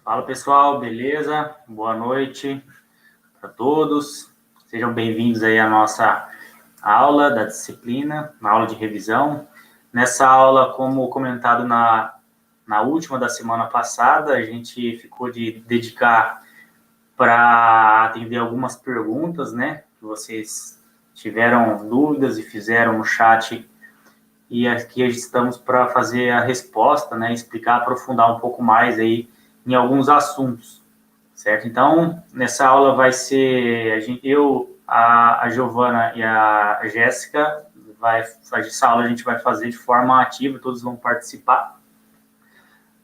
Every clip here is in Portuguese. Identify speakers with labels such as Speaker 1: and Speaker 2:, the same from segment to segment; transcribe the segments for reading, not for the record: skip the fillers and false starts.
Speaker 1: Fala pessoal, beleza? Boa noite para todos. Sejam bem-vindos aí à nossa aula da disciplina, na aula de revisão. Nessa aula, como comentado na última da semana passada, a gente ficou de dedicar para atender algumas perguntas, né? Que vocês tiveram dúvidas e fizeram no chat. E aqui estamos para fazer a resposta, né? Explicar, aprofundar um pouco mais aí em alguns assuntos, certo? Então, nessa aula vai ser a Giovana e a Jéssica, essa aula a gente vai fazer de forma ativa, todos vão participar,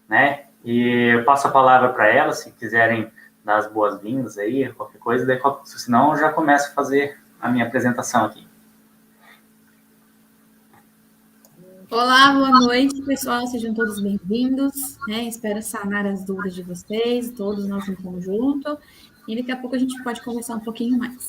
Speaker 1: né? E eu passo a palavra para elas, se quiserem dar as boas-vindas aí, qualquer coisa, daí, senão eu já começo a fazer a minha apresentação aqui.
Speaker 2: Olá, boa noite, pessoal. Sejam todos bem-vindos. Espero sanar as dúvidas de vocês, todos nós em conjunto. E daqui a pouco a gente pode conversar um pouquinho mais.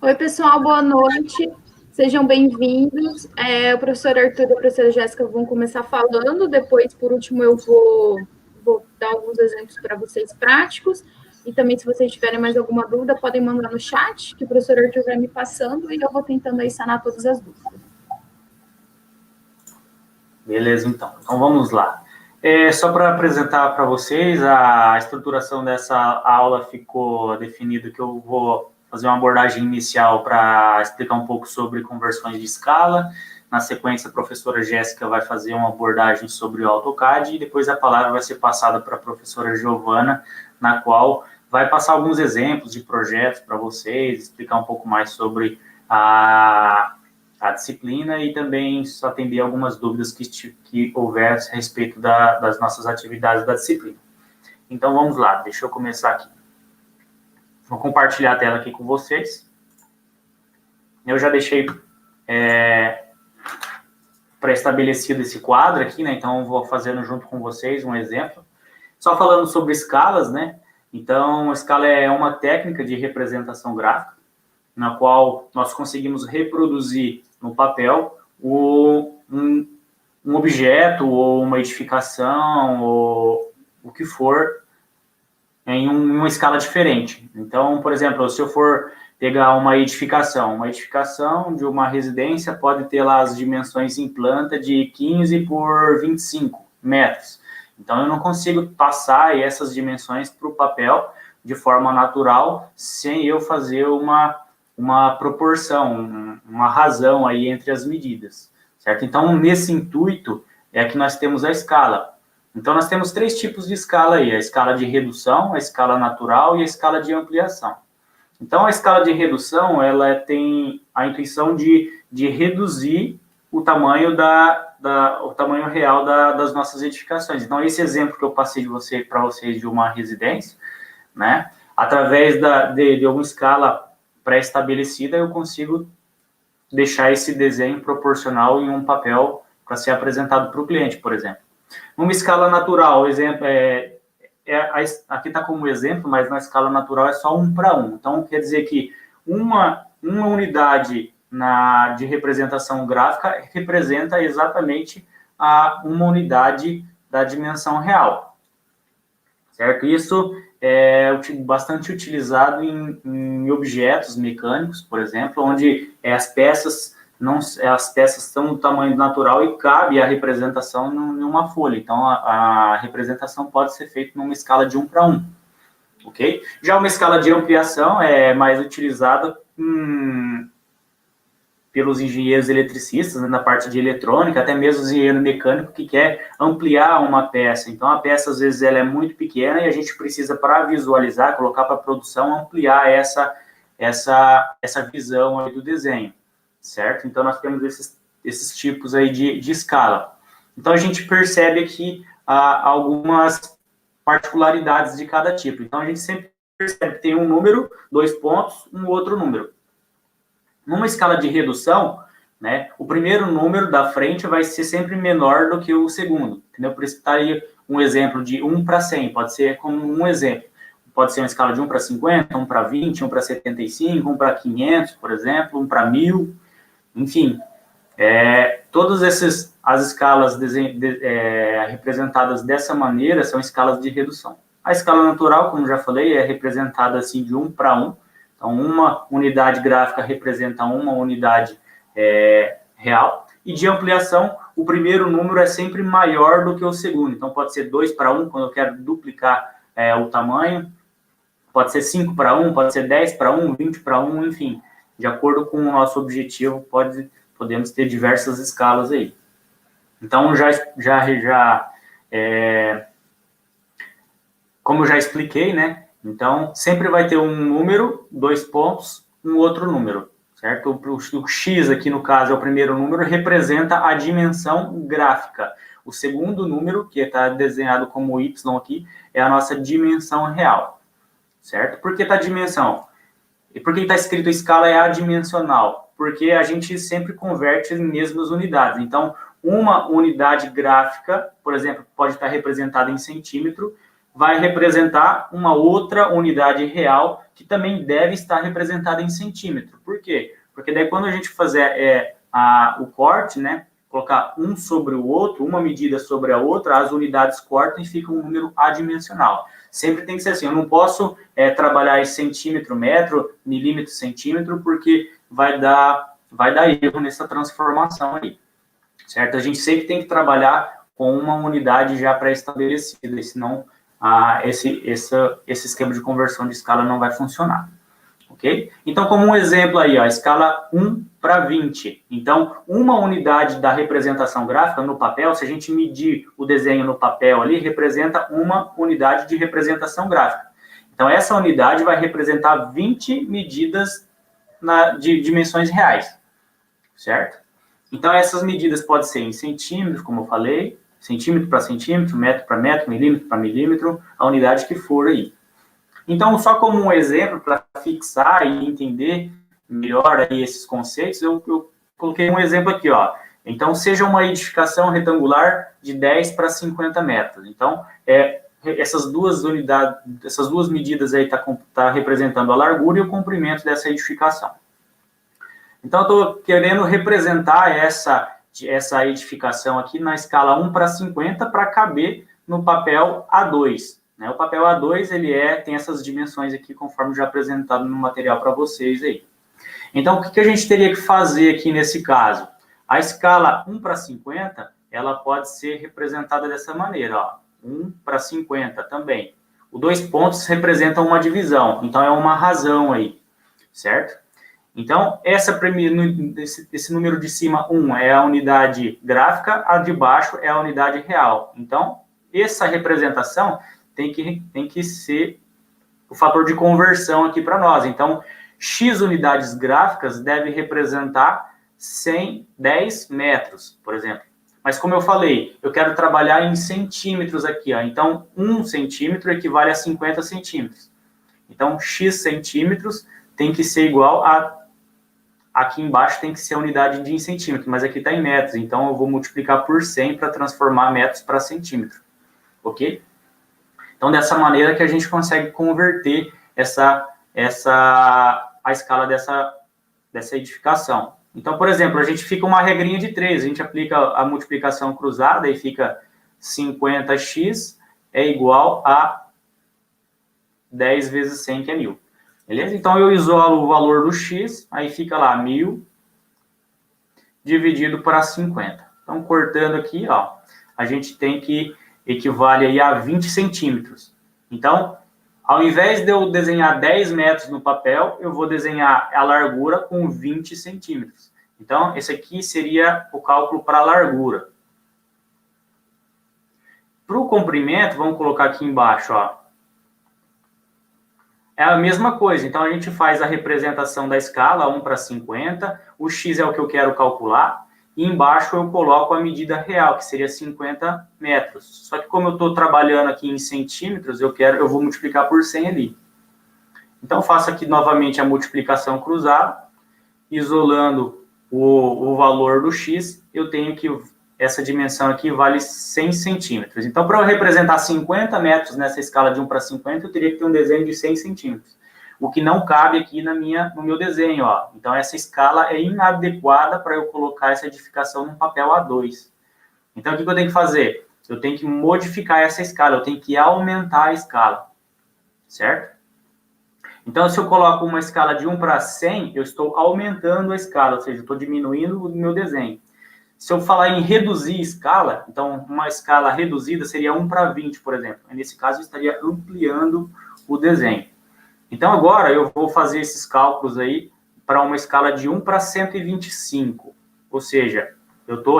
Speaker 3: Oi, pessoal, boa noite. Sejam bem-vindos. O professor Arthur e a professora Jéssica vão começar falando. Depois, por último, eu vou dar alguns exemplos para vocês práticos. E também, se vocês tiverem mais alguma dúvida, podem mandar no chat, que o professor Arthur vai me passando e eu vou tentando aí sanar todas as dúvidas.
Speaker 1: Beleza, então. Então, vamos lá. Só para apresentar para vocês, a estruturação dessa aula ficou definido que eu vou fazer uma abordagem inicial para explicar um pouco sobre conversões de escala. Na sequência, a professora Jéssica vai fazer uma abordagem sobre o AutoCAD e depois a palavra vai ser passada para a professora Giovana, na qual vai passar alguns exemplos de projetos para vocês, explicar um pouco mais sobre a disciplina e também atender algumas dúvidas que houver a respeito das nossas atividades da disciplina. Então, vamos lá, deixa eu começar aqui. Vou compartilhar a tela aqui com vocês. Eu já deixei pré-estabelecido esse quadro aqui, né? Então, vou fazendo junto com vocês um exemplo. Só falando sobre escalas, né? Então, a escala é uma técnica de representação gráfica, na qual nós conseguimos reproduzir no papel um objeto ou uma edificação ou o que for em uma escala diferente. Então, por exemplo, se eu for pegar uma edificação de uma residência pode ter lá as dimensões em planta de 15 por 25 metros. Então, eu não consigo passar essas dimensões para o papel de forma natural sem eu fazer uma proporção, uma razão aí entre as medidas, certo? Então, nesse intuito é que nós temos a escala. Então, nós temos 3 tipos de escala aí, a escala de redução, a escala natural e a escala de ampliação. Então, a escala de redução, ela tem a intuição de reduzir o tamanho o tamanho real das nossas edificações. Então, esse exemplo que eu passei para vocês de uma residência, né? Através de alguma escala pré-estabelecida, eu consigo deixar esse desenho proporcional em um papel para ser apresentado para o cliente, por exemplo. Numa escala natural, o exemplo aqui está como exemplo, mas na escala natural é só 1 para 1. Então, quer dizer que uma unidade de representação gráfica representa exatamente uma unidade da dimensão real, certo? Isso é bastante utilizado em objetos mecânicos, por exemplo, onde as peças estão no tamanho natural e cabe a representação em uma folha. Então, a representação pode ser feita numa escala de 1 para 1, ok? Já uma escala de ampliação é mais utilizada pelos engenheiros eletricistas, né, na parte de eletrônica, até mesmo o engenheiro mecânico que quer ampliar uma peça. Então, a peça, às vezes, ela é muito pequena e a gente precisa, para visualizar, colocar para a produção, ampliar essa visão aí do desenho, certo? Então, nós temos esses tipos aí de escala. Então, a gente percebe aqui algumas particularidades de cada tipo. Então, a gente sempre percebe que tem um número, 2 pontos, um outro número. Numa escala de redução, né, o primeiro número da frente vai ser sempre menor do que o segundo, entendeu? Por isso está aí um exemplo de 1 para 100, pode ser como um exemplo. Pode ser uma escala de 1 para 50, 1 para 20, 1 para 75, 1 para 500, por exemplo, 1 para 1000, enfim. Todos as escalas representadas dessa maneira são escalas de redução. A escala natural, como já falei, é representada assim de 1 para 1. Então, uma unidade gráfica representa uma unidade real. E de ampliação, o primeiro número é sempre maior do que o segundo. Então, pode ser 2 para 1, quando eu quero duplicar o tamanho. Pode ser 5 para 1, pode ser 10 para 1, 20 para 1, enfim. De acordo com o nosso objetivo, podemos ter diversas escalas aí. Então, como eu já expliquei, né? Então, sempre vai ter um número, 2 pontos, um outro número, certo? O X aqui, no caso, é o primeiro número, representa a dimensão gráfica. O segundo número, que está desenhado como Y aqui, é a nossa dimensão real, certo? Por que está dimensão? E por que está escrito escala é adimensional? Porque a gente sempre converte em mesmas unidades. Então, uma unidade gráfica, por exemplo, pode estar representada em centímetro, vai representar uma outra unidade real que também deve estar representada em centímetro. Por quê? Porque daí quando a gente fazer o corte, né, colocar um sobre o outro, uma medida sobre a outra, as unidades cortam e fica um número adimensional. Sempre tem que ser assim, eu não posso trabalhar em centímetro, metro, milímetro, centímetro, porque vai dar erro nessa transformação aí, certo? A gente sempre tem que trabalhar com uma unidade já pré-estabelecida, senão esse esquema de conversão de escala não vai funcionar, ok? Então, como um exemplo aí, a escala 1 para 20. Então, uma unidade da representação gráfica no papel, se a gente medir o desenho no papel ali, representa uma unidade de representação gráfica. Então, essa unidade vai representar 20 medidas de dimensões reais, certo? Então, essas medidas podem ser em centímetros, como eu falei, centímetro para centímetro, metro para metro, milímetro para milímetro, a unidade que for aí. Então, só como um exemplo, para fixar e entender melhor aí esses conceitos, eu coloquei um exemplo aqui, ó. Então, seja uma edificação retangular de 10 para 50 metros. Então, essas duas unidades, essas duas medidas aí tá representando a largura e o comprimento dessa edificação. Então, eu estou querendo representar essa edificação aqui na escala 1 para 50 para caber no papel A2. Né? O papel A2, ele tem essas dimensões aqui, conforme já apresentado no material para vocês aí. Então, o que a gente teria que fazer aqui nesse caso? A escala 1 para 50, ela pode ser representada dessa maneira, ó. 1 para 50 também. Os 2 pontos representam uma divisão, então é uma razão aí, certo? Então, esse número de cima, 1, é a unidade gráfica, a de baixo é a unidade real. Então, essa representação tem que ser o fator de conversão aqui para nós. Então, X unidades gráficas deve representar 10 metros, por exemplo. Mas, como eu falei, eu quero trabalhar em centímetros aqui, ó. Então, 1 centímetro equivale a 50 centímetros. Então, X centímetros tem que ser igual a... Aqui embaixo tem que ser a unidade de centímetro, mas aqui está em metros. Então, eu vou multiplicar por 100 para transformar metros para centímetro. Ok? Então, dessa maneira que a gente consegue converter a escala dessa edificação. Então, por exemplo, a gente fica uma regrinha de 3, a gente aplica a multiplicação cruzada e fica 50x é igual a 10 vezes 100, que é 1.000. Beleza? Então, eu isolo o valor do x, aí fica lá 1.000 dividido por 50. Então, cortando aqui, ó, a gente tem que equivale aí a 20 centímetros. Então, ao invés de eu desenhar 10 metros no papel, eu vou desenhar a largura com 20 centímetros. Então, esse aqui seria o cálculo para a largura. Para o comprimento, vamos colocar aqui embaixo, ó. É a mesma coisa. Então, a gente faz a representação da escala 1 para 50. O x é o que eu quero calcular. E embaixo eu coloco a medida real, que seria 50 metros. Só que como eu estou trabalhando aqui em centímetros, eu vou multiplicar por 100 ali. Então, faço aqui novamente a multiplicação cruzada, isolando o valor do x, eu tenho que essa dimensão aqui vale 100 centímetros. Então, para eu representar 50 metros nessa escala de 1 para 50, eu teria que ter um desenho de 100 centímetros. O que não cabe aqui no meu desenho, ó. Então, essa escala é inadequada para eu colocar essa edificação num papel A2. Então, o que eu tenho que fazer? Eu tenho que modificar essa escala, eu tenho que aumentar a escala, certo? Então, se eu coloco uma escala de 1 para 100, eu estou aumentando a escala, ou seja, eu estou diminuindo o meu desenho. Se eu falar em reduzir escala, então, uma escala reduzida seria 1 para 20, por exemplo. Nesse caso, eu estaria ampliando o desenho. Então, agora, eu vou fazer esses cálculos aí para uma escala de 1 para 125. Ou seja, eu estou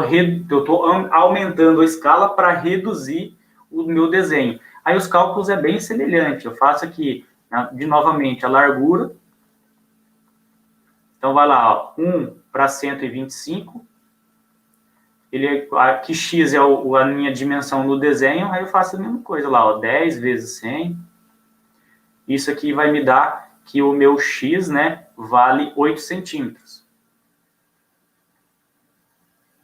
Speaker 1: aumentando a escala para reduzir o meu desenho. Aí, os cálculos é bem semelhante. Eu faço aqui, novamente, a largura. Então, vai lá, ó, 1 para 125. Aqui x é a minha dimensão no desenho, aí eu faço a mesma coisa lá, ó, 10 vezes 100. Isso aqui vai me dar que o meu x, né, vale 8 centímetros.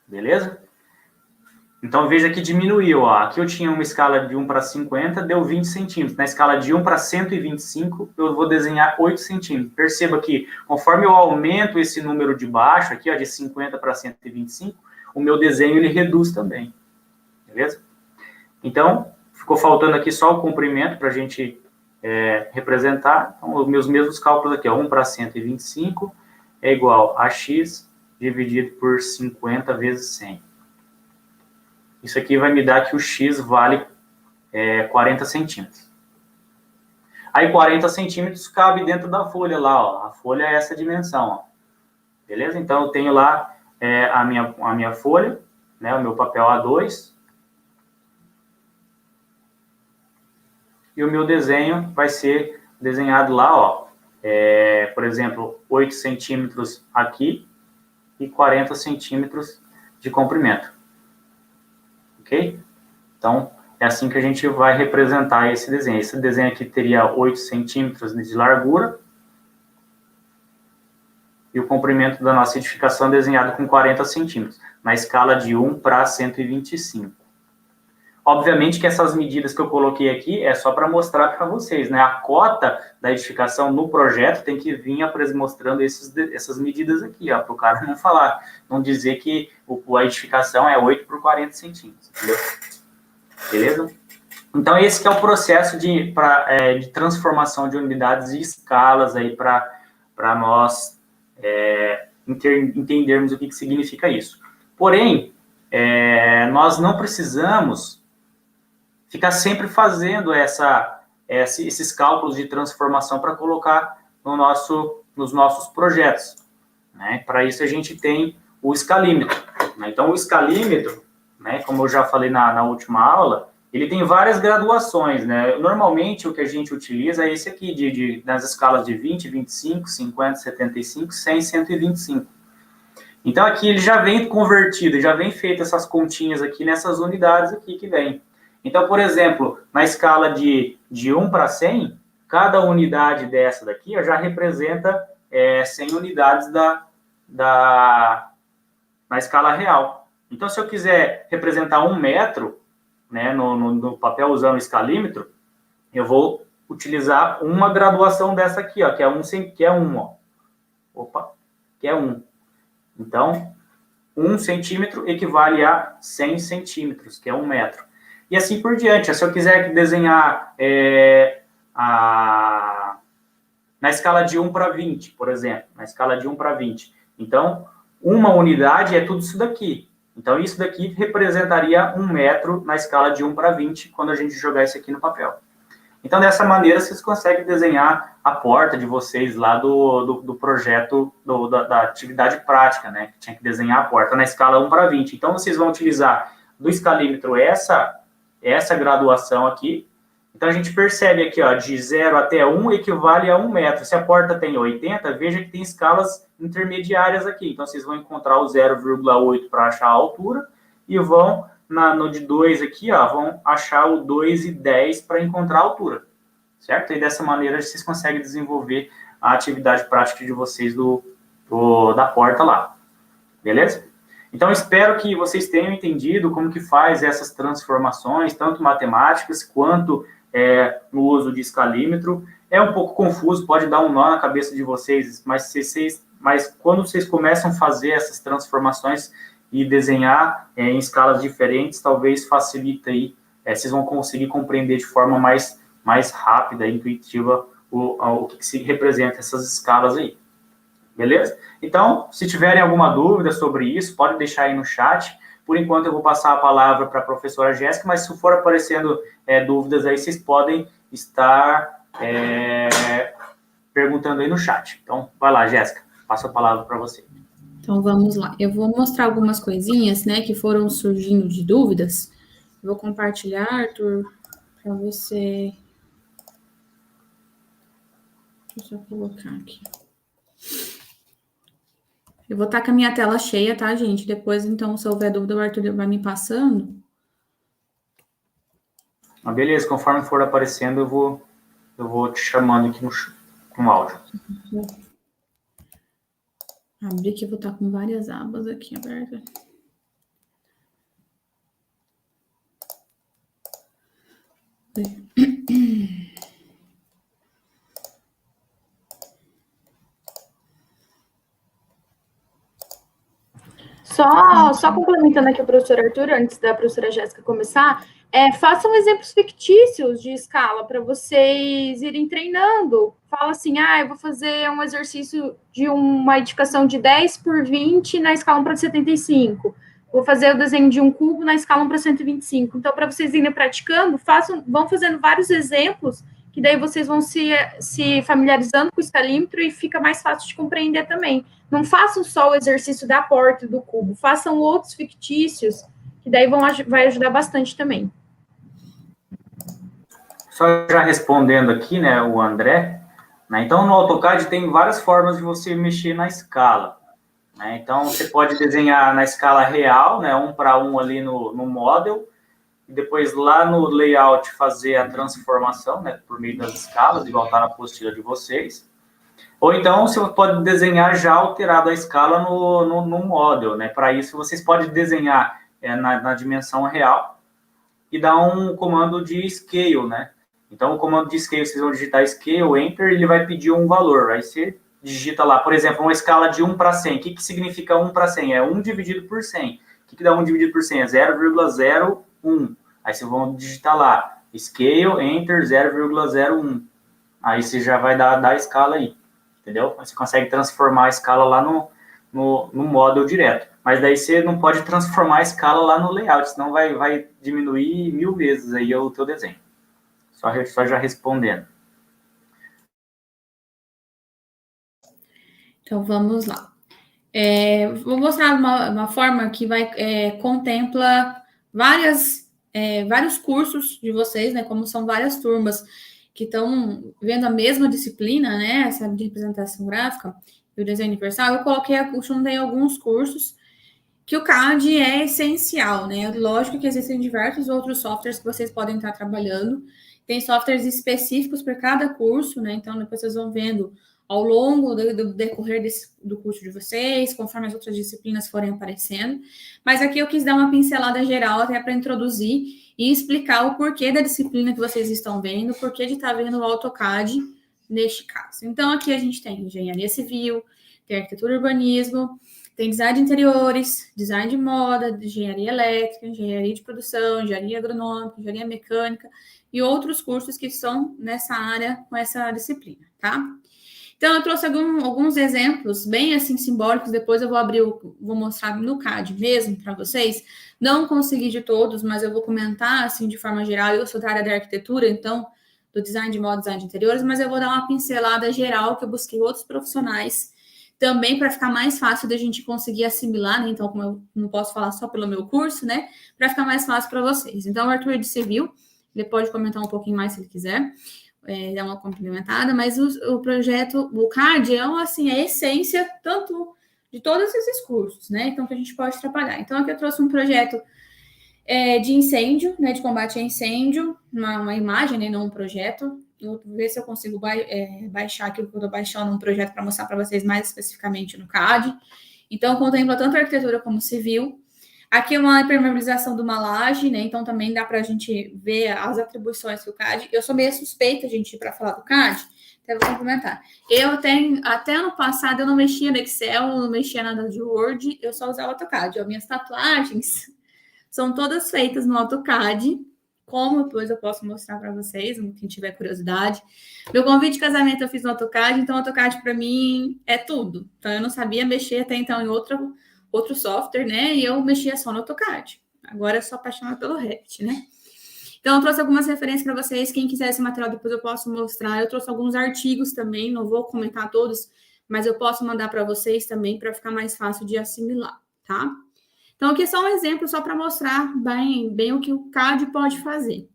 Speaker 1: Beleza? Então, veja que diminuiu, ó. Aqui eu tinha uma escala de 1 para 50, deu 20 centímetros. Na escala de 1 para 125, eu vou desenhar 8 centímetros. Perceba que, conforme eu aumento esse número de baixo, aqui, ó, de 50 para 125, o meu desenho, ele reduz também. Beleza? Então, ficou faltando aqui só o comprimento para a gente representar. Então, os meus mesmos cálculos aqui, ó, 1 para 125 é igual a x dividido por 50 vezes 100. Isso aqui vai me dar que o x vale 40 centímetros. Aí 40 centímetros cabe dentro da folha lá, ó. A folha é essa dimensão, ó. Beleza? Então eu tenho lá a minha folha, né, o meu papel A2. E o meu desenho vai ser desenhado lá, ó. Por exemplo, 8 centímetros aqui e 40 centímetros de comprimento. Ok? Então, é assim que a gente vai representar esse desenho. Esse desenho aqui teria 8 centímetros de largura. E o comprimento da nossa edificação desenhado com 40 centímetros, na escala de 1 para 125. Obviamente que essas medidas que eu coloquei aqui é só para mostrar para vocês, né? A cota da edificação no projeto tem que vir mostrando essas medidas aqui, ó, para o cara não falar, não dizer que a edificação é 8 por 40 centímetros, entendeu? Beleza? Então, esse que é o processo de transformação de unidades e escalas aí para nós entendermos o que significa isso. Porém, nós não precisamos ficar sempre fazendo esses cálculos de transformação para colocar nos nossos projetos, né? Para isso a gente tem o escalímetro, né? Então o escalímetro, né, como eu já falei na última aula, ele tem várias graduações, né? Normalmente o que a gente utiliza é esse aqui, nas escalas de 20, 25, 50, 75, 100, 125. Então aqui ele já vem convertido, já vem feito essas continhas aqui nessas unidades aqui que vem. Então, por exemplo, na escala de 1 para 100, cada unidade dessa daqui já representa 100 unidades na escala real. Então, se eu quiser representar 1 metro, né, no papel usando o escalímetro, eu vou utilizar uma graduação dessa aqui, ó, que é 1, ó. Opa, que é 1. Então, 1 centímetro equivale a 100 centímetros, que é 1 metro. E assim por diante. Se eu quiser desenhar na escala de 1 para 20, por exemplo, na escala de 1 para 20. Então, uma unidade é tudo isso daqui. Então, isso daqui representaria 1 metro na escala de 1 para 20, quando a gente jogar isso aqui no papel. Então, dessa maneira, vocês conseguem desenhar a porta de vocês lá do projeto, da atividade prática, né? Que tinha que desenhar a porta na escala 1 para 20. Então, vocês vão utilizar do escalímetro essa graduação aqui. Então, a gente percebe aqui, ó, de 0 até 1 equivale a 1 metro. Se a porta tem 80, veja que tem escalas intermediárias aqui. Então, vocês vão encontrar o 0,8 para achar a altura e vão, no de 2 aqui, ó, vão achar o 2,10 para encontrar a altura. Certo? E dessa maneira, vocês conseguem desenvolver a atividade prática de vocês da porta lá. Beleza? Então, espero que vocês tenham entendido como que faz essas transformações, tanto matemáticas quanto no uso de escalímetro. É um pouco confuso, pode dar um nó na cabeça de vocês, mas quando vocês começam a fazer essas transformações, e desenhar em escalas diferentes, talvez facilita aí, vocês vão conseguir compreender de forma mais rápida, intuitiva, o que se representa essas escalas aí. Beleza? Então, se tiverem alguma dúvida sobre isso, pode deixar aí no chat. Por enquanto, eu vou passar a palavra para a professora Jéssica, mas se for aparecendo dúvidas aí, vocês podem estar perguntando aí no chat. Então, vai lá, Jéssica, passo a palavra para você.
Speaker 2: Então, vamos lá. Eu vou mostrar algumas coisinhas, né, que foram surgindo de dúvidas. Vou compartilhar, Arthur, para você. Deixa eu só colocar aqui. Eu vou estar com a minha tela cheia, tá, gente? Depois, então, se houver dúvida, o Arthur vai me passando.
Speaker 1: Beleza, conforme for aparecendo, eu vou te chamando aqui no áudio.
Speaker 2: Abrir que eu vou estar com várias abas aqui abertas.
Speaker 3: Só complementando aqui o professor Arthur, antes da professora Jéssica começar, façam exemplos fictícios de escala para vocês irem treinando. Fala assim, eu vou fazer um exercício de uma edificação de 10 por 20 na escala 1 para 75. Vou fazer o desenho de um cubo na escala 1 para 125. Então, para vocês irem praticando, vão fazendo vários exemplos, que daí vocês vão se familiarizando com o escalímetro e fica mais fácil de compreender também. Não façam só o exercício da porta e do cubo, façam outros fictícios, que daí vai ajudar bastante também.
Speaker 1: Só já respondendo aqui, né, o André, né, então no AutoCAD tem várias formas de você mexer na escala, né, então você pode desenhar na escala real, né, 1 para 1 ali no model, e depois lá no layout fazer a transformação, né, por meio das escalas, igual está na apostila de vocês. Ou então você pode desenhar já alterado a escala no model, né? Para isso vocês podem desenhar na dimensão real e dar um comando de scale, né? Então o comando de scale, vocês vão digitar scale, enter, ele vai pedir um valor. Aí você digita lá, por exemplo, uma escala de 1 para 100. O que significa 1 para 100? É 1 dividido por 100. O que dá 1 dividido por 100? É 0,01. Aí vocês vão digitar lá, scale, enter, 0,01. Aí você já vai dar a escala aí. Entendeu? Você consegue transformar a escala lá no model direto. Mas daí você não pode transformar a escala lá no layout, senão vai diminuir 1000 vezes aí o teu desenho. Só já respondendo.
Speaker 2: Então, vamos lá. Vou mostrar uma forma que contempla vários cursos de vocês, né? Como são várias turmas que estão vendo a mesma disciplina, né, essa de representação gráfica e o desenho universal, eu juntei alguns cursos que o CAD é essencial, né, lógico que existem diversos outros softwares que vocês podem estar trabalhando, tem softwares específicos para cada curso, né, então depois vocês vão vendo ao longo do decorrer do curso de vocês, conforme as outras disciplinas forem aparecendo, mas aqui eu quis dar uma pincelada geral até para introduzir e explicar o porquê da disciplina que vocês estão vendo, o porquê de estar vendo o AutoCAD neste caso. Então, aqui a gente tem engenharia civil, tem arquitetura e urbanismo, tem design de interiores, design de moda, engenharia elétrica, engenharia de produção, engenharia agronômica, engenharia mecânica e outros cursos que estão nessa área com essa disciplina, tá? Então, eu trouxe alguns exemplos bem assim simbólicos, depois eu vou mostrar no CAD mesmo para vocês. Não consegui de todos, mas eu vou comentar assim de forma geral. Eu sou da área da arquitetura, então, do design de moda, design de interiores, mas eu vou dar uma pincelada geral que eu busquei outros profissionais também para ficar mais fácil da gente conseguir assimilar, né? Então, como eu não posso falar só pelo meu curso, né? Para ficar mais fácil para vocês. Então, o Arthur de Civil, ele pode comentar um pouquinho mais se ele quiser. Dar uma complementada, mas o projeto, o CAD é a essência tanto de todos esses cursos, né? Então, que a gente pode trabalhar. Então, aqui eu trouxe um projeto de incêndio, né? De combate a incêndio, uma imagem, né? Não um projeto. Eu vou ver se eu consigo baixar aquilo que eu estou baixando um projeto para mostrar para vocês mais especificamente no CAD. Então, contempla tanto a arquitetura como civil. Aqui é uma impermeabilização de uma laje, né? Então também dá para a gente ver as atribuições do CAD. Eu sou meio suspeita, gente, para falar do CAD, Até vou complementar. Eu tenho, até ano passado, eu não mexia no Excel, não mexia nada de Word, eu só usava o AutoCAD. As minhas tatuagens são todas feitas no AutoCAD, como depois eu posso mostrar para vocês, quem tiver curiosidade. Meu convite de casamento eu fiz no AutoCAD, então o AutoCAD para mim é tudo. Então eu não sabia mexer até então em outro software, né? E eu mexia só no AutoCAD. Agora eu sou apaixonada pelo Revit, né? Então, eu trouxe algumas referências para vocês. Quem quiser esse material, depois eu posso mostrar. Eu trouxe alguns artigos também, não vou comentar todos, mas eu posso mandar para vocês também, para ficar mais fácil de assimilar, tá? Então, aqui é só um exemplo, só para mostrar bem o que o CAD pode fazer.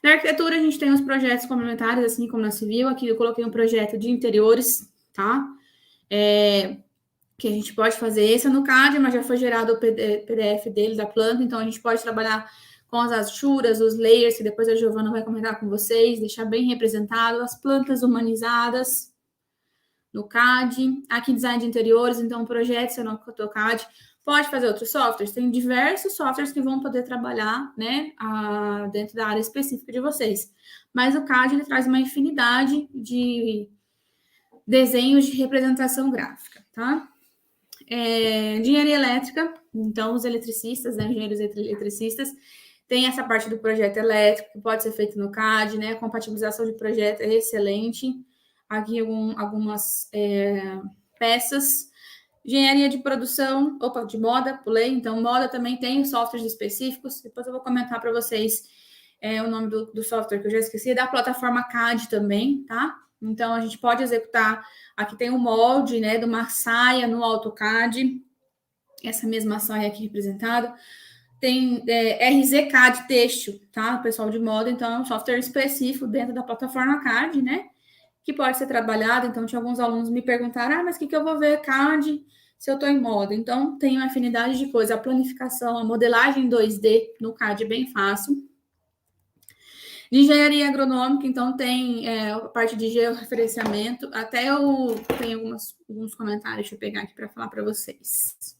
Speaker 2: Na arquitetura, a gente tem os projetos complementares, assim como na civil. Aqui eu coloquei um projeto de interiores, tá? Que a gente pode fazer. Esse é no CAD, mas já foi gerado o PDF dele, da planta, então a gente pode trabalhar com as achuras, os layers, que depois a Giovana vai comentar com vocês, deixar bem representado, as plantas humanizadas no CAD. Aqui, design de interiores, então, projetos no AutoCAD. Pode fazer outros softwares? Tem diversos softwares que vão poder trabalhar, né, dentro da área específica de vocês. Mas o CAD, ele traz uma infinidade de desenhos de representação gráfica, tá? Engenharia elétrica, então, os eletricistas, né, engenheiros eletricistas, tem essa parte do projeto elétrico, que pode ser feito no CAD, né? A compatibilização de projeto é excelente. Aqui algumas peças. Engenharia de produção, de moda, pulei. Então, moda também tem softwares específicos. Depois eu vou comentar para vocês o nome do software que eu já esqueci. Da plataforma CAD também, tá? Então, a gente pode executar. Aqui tem o molde, né? De uma saia no AutoCAD. Essa mesma saia aqui representada. Tem RZCAD têxtil, tá? Pessoal de moda, então é um software específico dentro da plataforma CAD, né? Que pode ser trabalhado. Então, tinha alguns alunos me perguntaram, mas o que eu vou ver CAD se eu estou em moda? Então, tem uma afinidade de coisa, a planificação, a modelagem 2D no CAD é bem fácil. De engenharia agronômica, então, tem a parte de georreferenciamento. Até eu tenho alguns comentários, deixa eu pegar aqui para falar para vocês.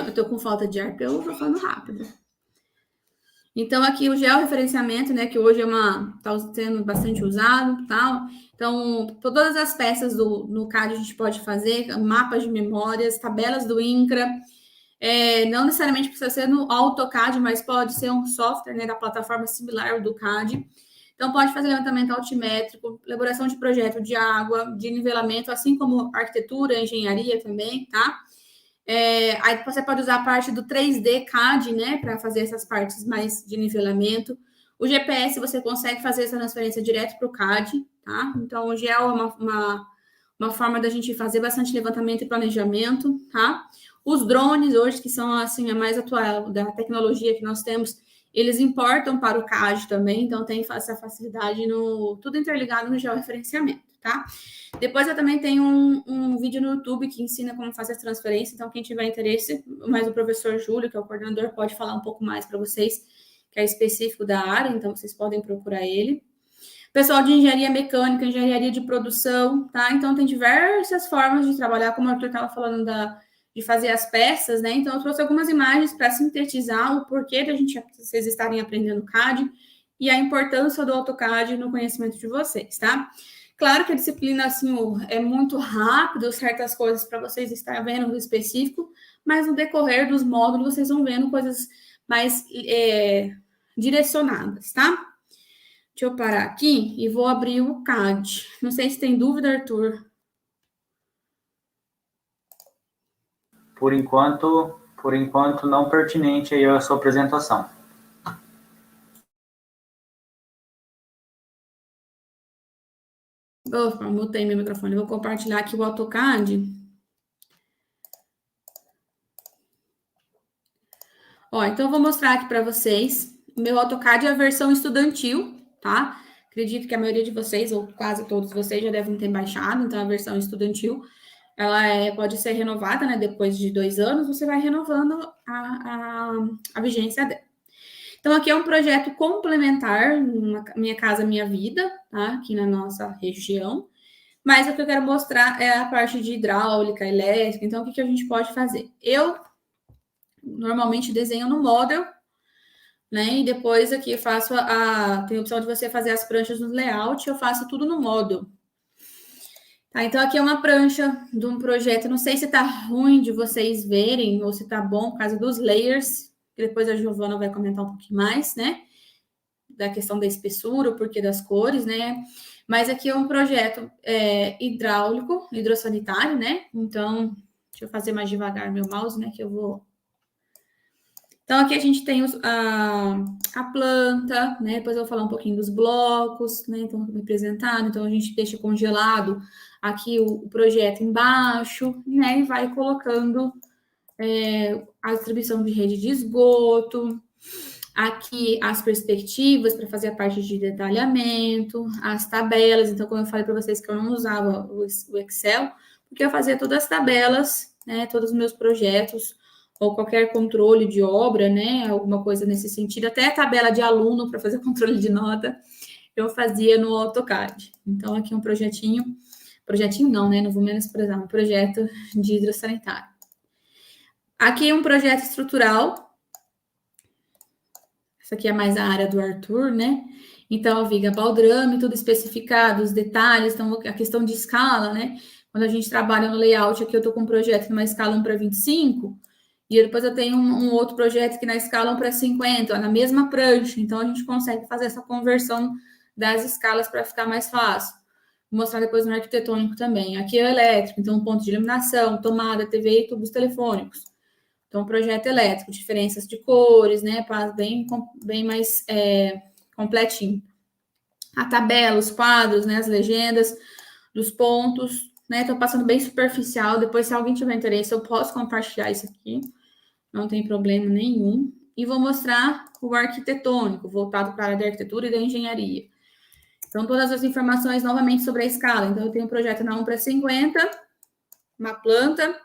Speaker 2: Eu tô com falta de ar, porque eu tô falando rápido. Então, aqui o georreferenciamento, né, que hoje tá sendo bastante usado, tal. Então, todas as peças no CAD a gente pode fazer, mapas de memórias, tabelas do INCRA. Não necessariamente precisa ser no AutoCAD, mas pode ser um software, né, da plataforma similar do CAD. Então, pode fazer levantamento altimétrico, elaboração de projeto de água, de nivelamento, assim como arquitetura, engenharia também, tá? Aí você pode usar a parte do 3D CAD, né, para fazer essas partes mais de nivelamento. O GPS você consegue fazer essa transferência direto para o CAD, tá? Então, o GEL é uma forma da gente fazer bastante levantamento e planejamento, tá? Os drones hoje, que são, assim, a mais atual da tecnologia que nós temos, eles importam para o CAD também, então tem essa facilidade tudo interligado no georreferenciamento, tá? Depois eu também tenho um vídeo no YouTube que ensina como fazer as transferências, então quem tiver interesse, mas o professor Júlio, que é o coordenador, pode falar um pouco mais para vocês, que é específico da área, então vocês podem procurar ele. Pessoal de engenharia mecânica, engenharia de produção, tá? Então tem diversas formas de trabalhar, como o Arthur estava falando de fazer as peças, né? Então eu trouxe algumas imagens para sintetizar o porquê vocês estarem aprendendo CAD e a importância do AutoCAD no conhecimento de vocês, tá? Claro que a disciplina, assim, é muito rápido, certas coisas para vocês estarem vendo no específico, mas no decorrer dos módulos vocês vão vendo coisas mais direcionadas, tá? Deixa eu parar aqui e vou abrir o CAD. Não sei se tem dúvida, Arthur.
Speaker 1: Por enquanto não pertinente aí a sua apresentação.
Speaker 2: Opa, mutei meu microfone. Vou compartilhar aqui o AutoCAD. Então eu vou mostrar aqui para vocês. O meu AutoCAD é a versão estudantil, tá? Acredito que a maioria de vocês, ou quase todos vocês, já devem ter baixado. Então, a versão estudantil, ela pode ser renovada, né? Depois de 2 anos, você vai renovando a vigência dela. Então, aqui é um projeto complementar, Minha Casa Minha Vida, tá? Aqui na nossa região. Mas o que eu quero mostrar é a parte de hidráulica, elétrica. Então, o que a gente pode fazer? Eu normalmente desenho no Model, né? E depois aqui eu faço tem a opção de você fazer as pranchas no layout, eu faço tudo no módulo. Tá, então aqui é uma prancha de um projeto, não sei se tá ruim de vocês verem ou se tá bom por causa dos layers, que depois a Giovana vai comentar um pouquinho mais, né? Da questão da espessura, o porquê das cores, né? Mas aqui é um projeto hidráulico, hidrossanitário, né? Então, deixa eu fazer mais devagar meu mouse, né? Que eu vou... Então, aqui a gente tem a planta, né? Depois eu vou falar um pouquinho dos blocos, né? Então, representado. Então, a gente deixa congelado aqui o projeto embaixo, né? E vai colocando a distribuição de rede de esgoto, aqui as perspectivas para fazer a parte de detalhamento, as tabelas. Então, como eu falei para vocês que eu não usava o Excel, porque eu fazia todas as tabelas, né? Todos os meus projetos, ou qualquer controle de obra, né? Alguma coisa nesse sentido, até a tabela de aluno para fazer controle de nota, eu fazia no AutoCAD. Então, aqui um projetinho não, né? Não vou menosprezar, um projeto de hidrossanitário. Aqui um projeto estrutural. Essa aqui é mais a área do Arthur, né? Então, viga baldrame, tudo especificado, os detalhes, então a questão de escala, né? Quando a gente trabalha no layout, aqui eu tô com um projeto numa escala 1:25, e depois eu tenho um outro projeto que na escala 1:50, ó, na mesma prancha. Então, a gente consegue fazer essa conversão das escalas para ficar mais fácil. Vou mostrar depois no arquitetônico também. Aqui é o elétrico, então ponto de iluminação, tomada, TV e tubos telefônicos. Então, projeto elétrico, diferenças de cores, né? Bem mais completinho. A tabela, os quadros, né? As legendas dos pontos, né? Tô passando bem superficial. Depois, se alguém tiver interesse, eu posso compartilhar isso aqui. Não tem problema nenhum. E vou mostrar o arquitetônico, voltado para a área da arquitetura e da engenharia. Então, todas as informações novamente sobre a escala. Então, eu tenho um projeto na 1:50, uma planta.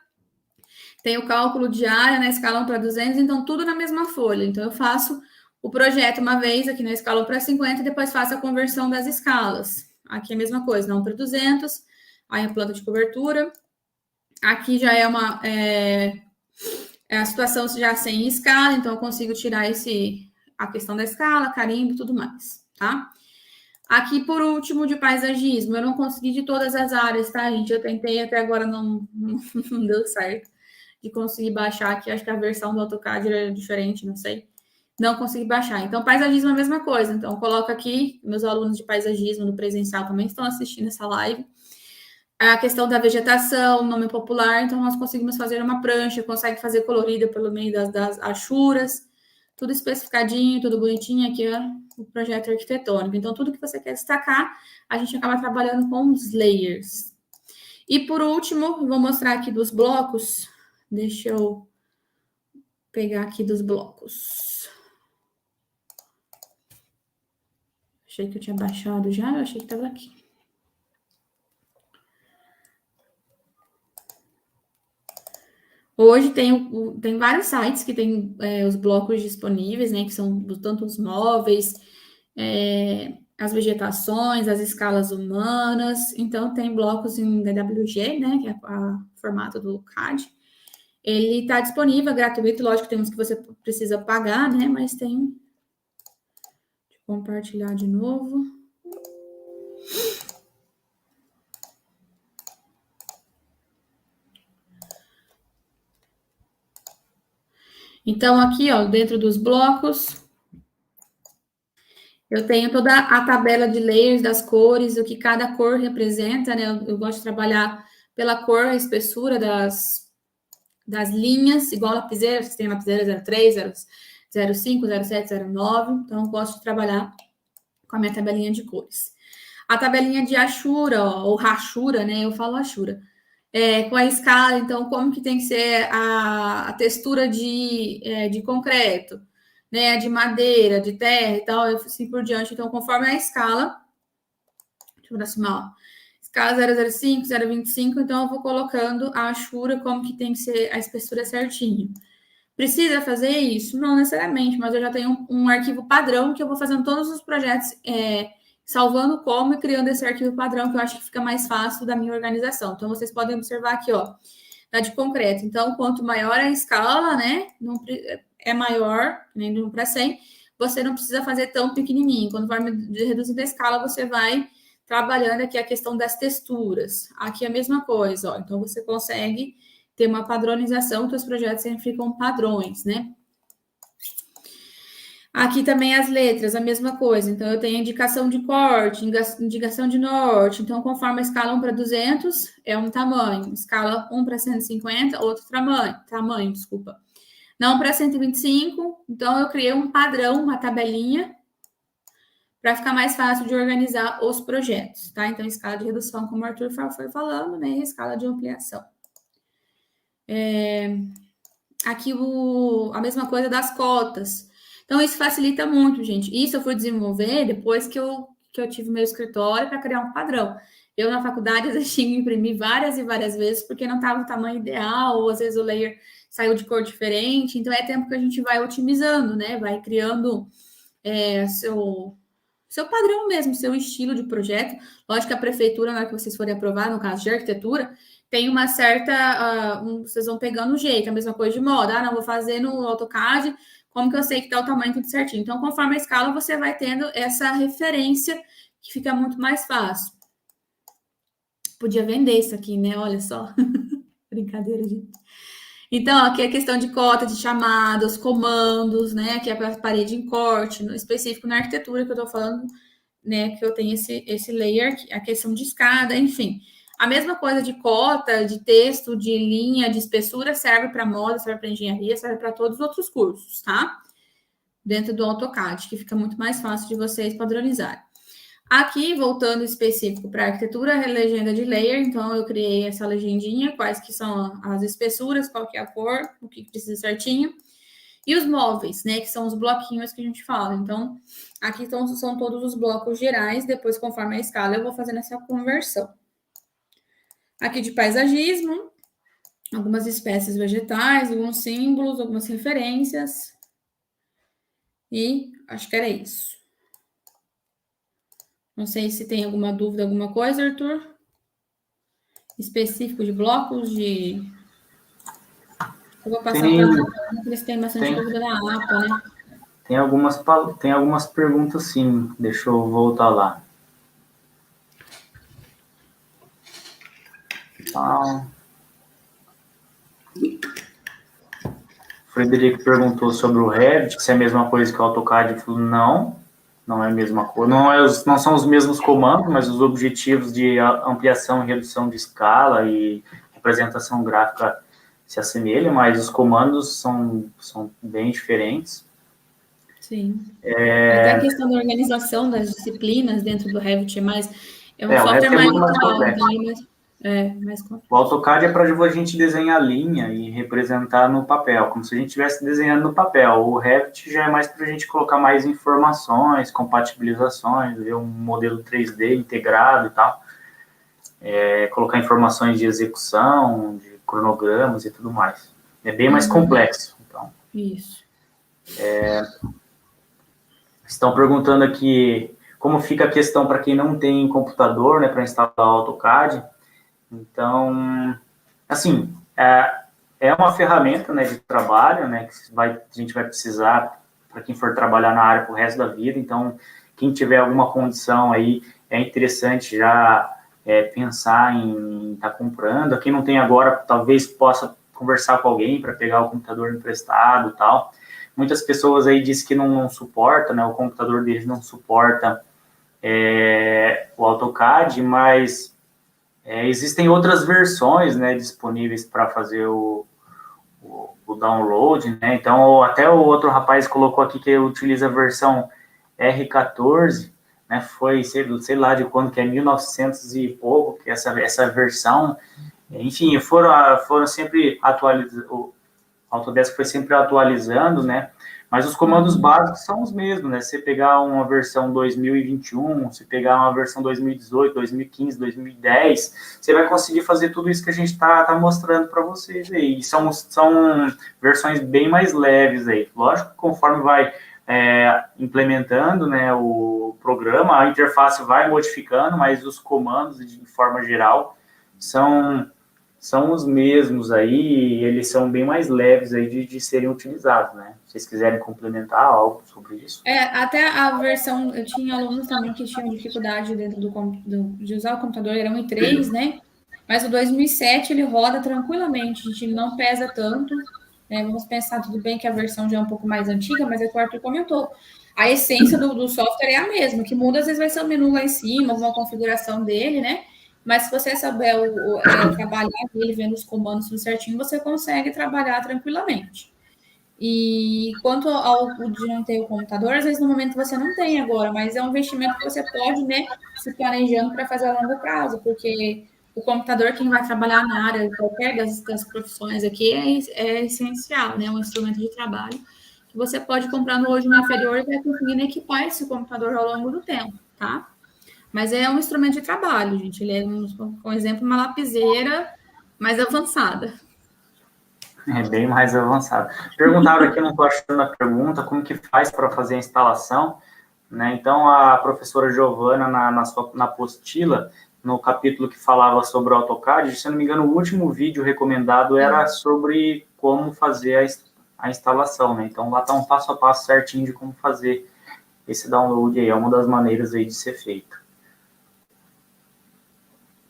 Speaker 2: Tem o cálculo de área na escala 1:200, então tudo na mesma folha. Então, eu faço o projeto uma vez aqui na escala 1:50 e depois faço a conversão das escalas. Aqui é a mesma coisa, na 1:200, aí a planta de cobertura. Aqui já é a situação já sem escala, então eu consigo tirar a questão da escala, carimbo e tudo mais, tá? Aqui, por último, de paisagismo, eu não consegui de todas as áreas, tá, gente? Eu tentei, até agora não deu certo de conseguir baixar aqui. Acho que a versão do AutoCAD era diferente, não sei. Não consegui baixar. Então, paisagismo é a mesma coisa. Então, coloco aqui, meus alunos de paisagismo no presencial também estão assistindo essa live. A questão da vegetação, nome popular, então nós conseguimos fazer uma prancha, consegue fazer colorida pelo meio das achuras, tudo especificadinho, tudo bonitinho. Aqui é o projeto arquitetônico. Então, tudo que você quer destacar, a gente acaba trabalhando com os layers. E, por último, vou mostrar aqui dos blocos. Deixa eu pegar aqui dos blocos. Achei que eu tinha baixado já, eu achei que estava aqui. Hoje tem vários sites que tem os blocos disponíveis, né? Que são tanto os móveis, as vegetações, as escalas humanas. Então, tem blocos em DWG, né? Que é o formato do CAD. Ele está disponível, gratuito. Lógico que tem uns que você precisa pagar, né? Mas tem... Deixa eu compartilhar de novo. Então, aqui, ó, dentro dos blocos, eu tenho toda a tabela de layers das cores, o que cada cor representa, né? Eu gosto de trabalhar pela cor, a espessura das linhas, igual lapiseira, você tem lapiseira 03, 05, 07, 09. Então, eu gosto de trabalhar com a minha tabelinha de cores. A tabelinha de achura, ó, ou rachura, né? Eu falo achura. Com a escala, então, como que tem que ser a textura de concreto, né? De madeira, de terra e tal, assim por diante. Então, conforme a escala, deixa eu aproximar, ó. Escala 005, 025, então eu vou colocando a achura, como que tem que ser a espessura certinho. Precisa fazer isso? Não necessariamente, mas eu já tenho um arquivo padrão que eu vou fazendo todos os projetos, salvando como e criando esse arquivo padrão, que eu acho que fica mais fácil da minha organização. Então, vocês podem observar aqui, ó, da de concreto. Então, quanto maior a escala, né, é maior, nem de 1:100, você não precisa fazer tão pequenininho. Conforme reduzindo a escala, você vai trabalhando aqui a questão das texturas. Aqui é a mesma coisa, ó. Então, você consegue ter uma padronização, que os projetos sempre ficam padrões, né? Aqui também as letras, a mesma coisa. Então, eu tenho indicação de corte, indicação de norte. Então, conforme a escala 1 para 200, é um tamanho. Escala 1 para 150, outro tamanho, desculpa. Não para 125, então eu criei um padrão, uma tabelinha, para ficar mais fácil de organizar os projetos, tá? Então, escala de redução, como o Arthur foi falando, né? E escala de ampliação. Aqui a mesma coisa das cotas. Então, isso facilita muito, gente. Isso eu fui desenvolver depois que eu tive meu escritório para criar um padrão. Eu, na faculdade, eu tinha que imprimir várias e várias vezes, porque não estava o tamanho ideal, ou às vezes o layer saiu de cor diferente. Então, é tempo que a gente vai otimizando, né? Vai criando seu padrão mesmo, seu estilo de projeto. Lógico que a prefeitura, na hora que vocês forem aprovar, no caso de arquitetura, tem uma certa... vocês vão pegando o jeito, a mesma coisa de moda. Não, vou fazer no AutoCAD, como que eu sei que tá o tamanho tudo certinho? Então, conforme a escala, você vai tendo essa referência que fica muito mais fácil. Podia vender isso aqui, né? Olha só. Brincadeira, gente. Então, aqui é questão de cota, de chamadas, comandos, né? Aqui é para parede em corte, no específico na arquitetura que eu tô falando, né? Que eu tenho esse layer, a questão de escada, enfim. A mesma coisa de cota, de texto, de linha, de espessura, serve para moda, serve para engenharia, serve para todos os outros cursos, tá? Dentro do AutoCAD, que fica muito mais fácil de vocês padronizarem. Aqui, voltando específico para a arquitetura, a legenda de layer, então eu criei essa legendinha, quais que são as espessuras, qual que é a cor, o que precisa certinho. E os móveis, né, que são os bloquinhos que a gente fala. Então, aqui são todos os blocos gerais, depois, conforme a escala, eu vou fazendo essa conversão. Aqui de paisagismo, algumas espécies vegetais, alguns símbolos, algumas referências. E acho que era isso. Não sei se tem alguma dúvida, alguma coisa, Arthur? Específico de blocos, de... Eu vou passar para porque eles têm bastante dúvida da APA, né?
Speaker 1: Tem algumas perguntas, sim. Deixa eu voltar lá. O Frederico perguntou sobre o Revit, se é a mesma coisa que o AutoCAD. Ele falou, não é a mesma coisa. Não são os mesmos comandos, mas os objetivos de ampliação e redução de escala e representação gráfica se assemelham, mas os comandos são bem diferentes.
Speaker 2: Sim. Até a questão da organização das disciplinas dentro do Revit é um software mais complexo.
Speaker 1: O AutoCAD é para a gente desenhar linha e representar no papel, como se a gente estivesse desenhando no papel. O Revit já é mais para a gente colocar mais informações, compatibilizações, ver um modelo 3D integrado e tal, colocar informações de execução, de cronogramas e tudo mais. É bem mais complexo. Então.
Speaker 2: Isso.
Speaker 1: Estão perguntando aqui como fica a questão para quem não tem computador, né, para instalar o AutoCAD. Então, assim, é uma ferramenta, né, de trabalho, né, que a gente vai precisar para quem for trabalhar na área para o resto da vida. Então, quem tiver alguma condição aí, é interessante já pensar em estar comprando. Quem não tem agora, talvez possa conversar com alguém para pegar o computador emprestado e tal. Muitas pessoas aí dizem que não suporta, né, o computador deles não suporta o AutoCAD, mas... existem outras versões, né, disponíveis para fazer o download, né? Então, até o outro rapaz colocou aqui que utiliza a versão R14, né? Foi, sei lá de quando, que é 1900 e pouco, que essa versão. Enfim, foram sempre atualizados, o Autodesk foi sempre atualizando, né? Mas os comandos básicos são os mesmos, né? Se você pegar uma versão 2021, se pegar uma versão 2018, 2015, 2010, você vai conseguir fazer tudo isso que a gente tá mostrando para vocês aí. E são versões bem mais leves aí. Lógico que conforme vai implementando, né, o programa, a interface vai modificando, mas os comandos, de forma geral, são são os mesmos aí, e eles são bem mais leves aí de serem utilizados, né? Se vocês quiserem complementar algo sobre isso.
Speaker 2: Até a versão, eu tinha alunos também que tinham dificuldade dentro de usar o computador, era 1.3, né? Mas o 2007 ele roda tranquilamente, a gente não pesa tanto, né? Vamos pensar, tudo bem que a versão já é um pouco mais antiga, mas é o que o Arthur comentou. A essência do software é a mesma, o que muda às vezes vai ser o menu lá em cima, alguma configuração dele, né? Mas se você souber trabalhar ele, vendo os comandos tudo certinho, você consegue trabalhar tranquilamente. E quanto ao de não ter o computador, às vezes no momento você não tem agora, mas é um investimento que você pode, né, se planejando para fazer a longo prazo, porque o computador, quem vai trabalhar na área, qualquer das profissões aqui, é essencial, né, um instrumento de trabalho que você pode comprar no hoje no inferior e vai conseguindo equipar esse computador ao longo do tempo, tá? Mas é um instrumento de trabalho, gente. Ele é, por exemplo, uma lapiseira mais avançada.
Speaker 1: É bem mais avançado. Perguntaram aqui, não estou achando a pergunta, como que faz para fazer a instalação, né? Então, a professora Giovana, na apostila, no capítulo que falava sobre o AutoCAD, se eu não me engano, o último vídeo recomendado era sobre como fazer a instalação, né? Então, lá está um passo a passo certinho de como fazer esse download aí, é uma das maneiras aí de ser feito.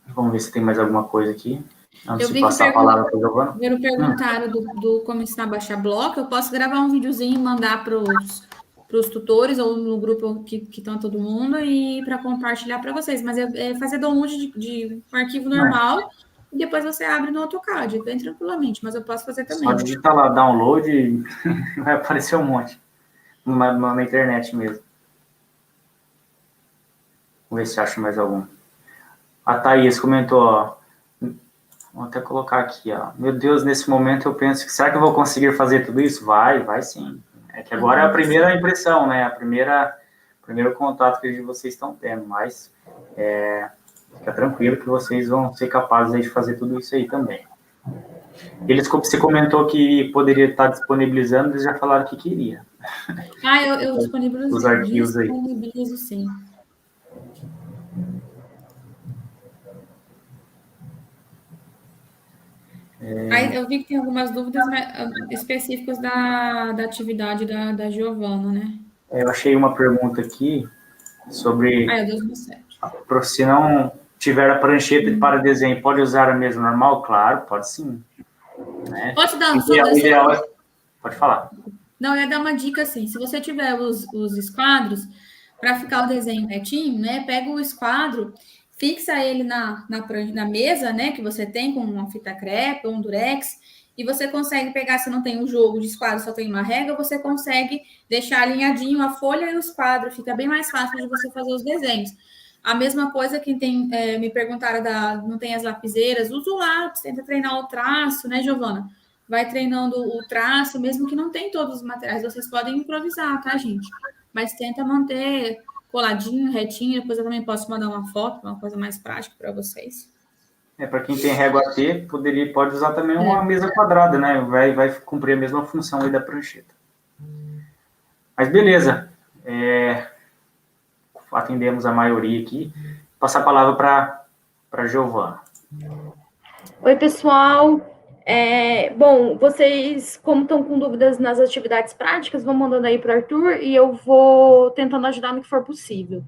Speaker 1: Vamos ver se tem mais alguma coisa aqui. Antes de passar a palavra para o Giovana.
Speaker 2: Viram perguntaram do como ensinar a baixar bloco. Eu posso gravar um videozinho e mandar para os tutores ou no grupo que estão todo mundo e para compartilhar para vocês. Mas é fazer download de um arquivo normal e depois você abre no AutoCAD, bem tranquilamente. Mas eu posso fazer também.
Speaker 1: Só digitar lá download e vai aparecer um monte na internet mesmo. Vamos ver se acho mais algum. A Thaís comentou, ó. Vou até colocar aqui, ó. Meu Deus, nesse momento eu penso que será que eu vou conseguir fazer tudo isso? Vai sim. É que agora é a primeira impressão, né? Primeiro contato que vocês estão tendo, mas fica tranquilo que vocês vão ser capazes de fazer tudo isso aí também. Você comentou que poderia estar disponibilizando, eles já falaram que queria.
Speaker 2: Eu disponibilizo
Speaker 1: os arquivos aí.
Speaker 2: Disponibilizo sim. Aí eu vi que tem algumas dúvidas específicas da atividade da Giovana, né?
Speaker 1: Eu achei uma pergunta aqui sobre...
Speaker 2: é 2007.
Speaker 1: Se não tiver a prancheta para desenho, pode usar a mesa normal? Claro, pode sim. Né?
Speaker 2: Posso dar
Speaker 1: Pode falar.
Speaker 2: Não, eu ia dar uma dica assim, se você tiver os esquadros, para ficar o desenho retinho, né? Pega o esquadro, fixa ele na mesa, né, que você tem com uma fita crepe ou um durex, e você consegue pegar, se não tem um jogo de esquadro, só tem uma régua, você consegue deixar alinhadinho a folha e o esquadro, fica bem mais fácil de você fazer os desenhos. A mesma coisa que me perguntaram não tem as lapiseiras, usa o lápis, tenta treinar o traço, né, Giovana? Vai treinando o traço, mesmo que não tem todos os materiais, vocês podem improvisar, tá, gente? Mas tenta manter coladinho, retinho, depois eu também posso mandar uma foto, uma coisa mais prática para vocês.
Speaker 1: Para quem tem régua T, pode usar também uma mesa quadrada, né? Vai cumprir a mesma função aí da prancheta. Mas beleza. Atendemos a maioria aqui. Vou passar a palavra para Giovana.
Speaker 3: Oi, pessoal. Bom, vocês, como estão com dúvidas nas atividades práticas, vão mandando aí para o Arthur e eu vou tentando ajudar no que for possível.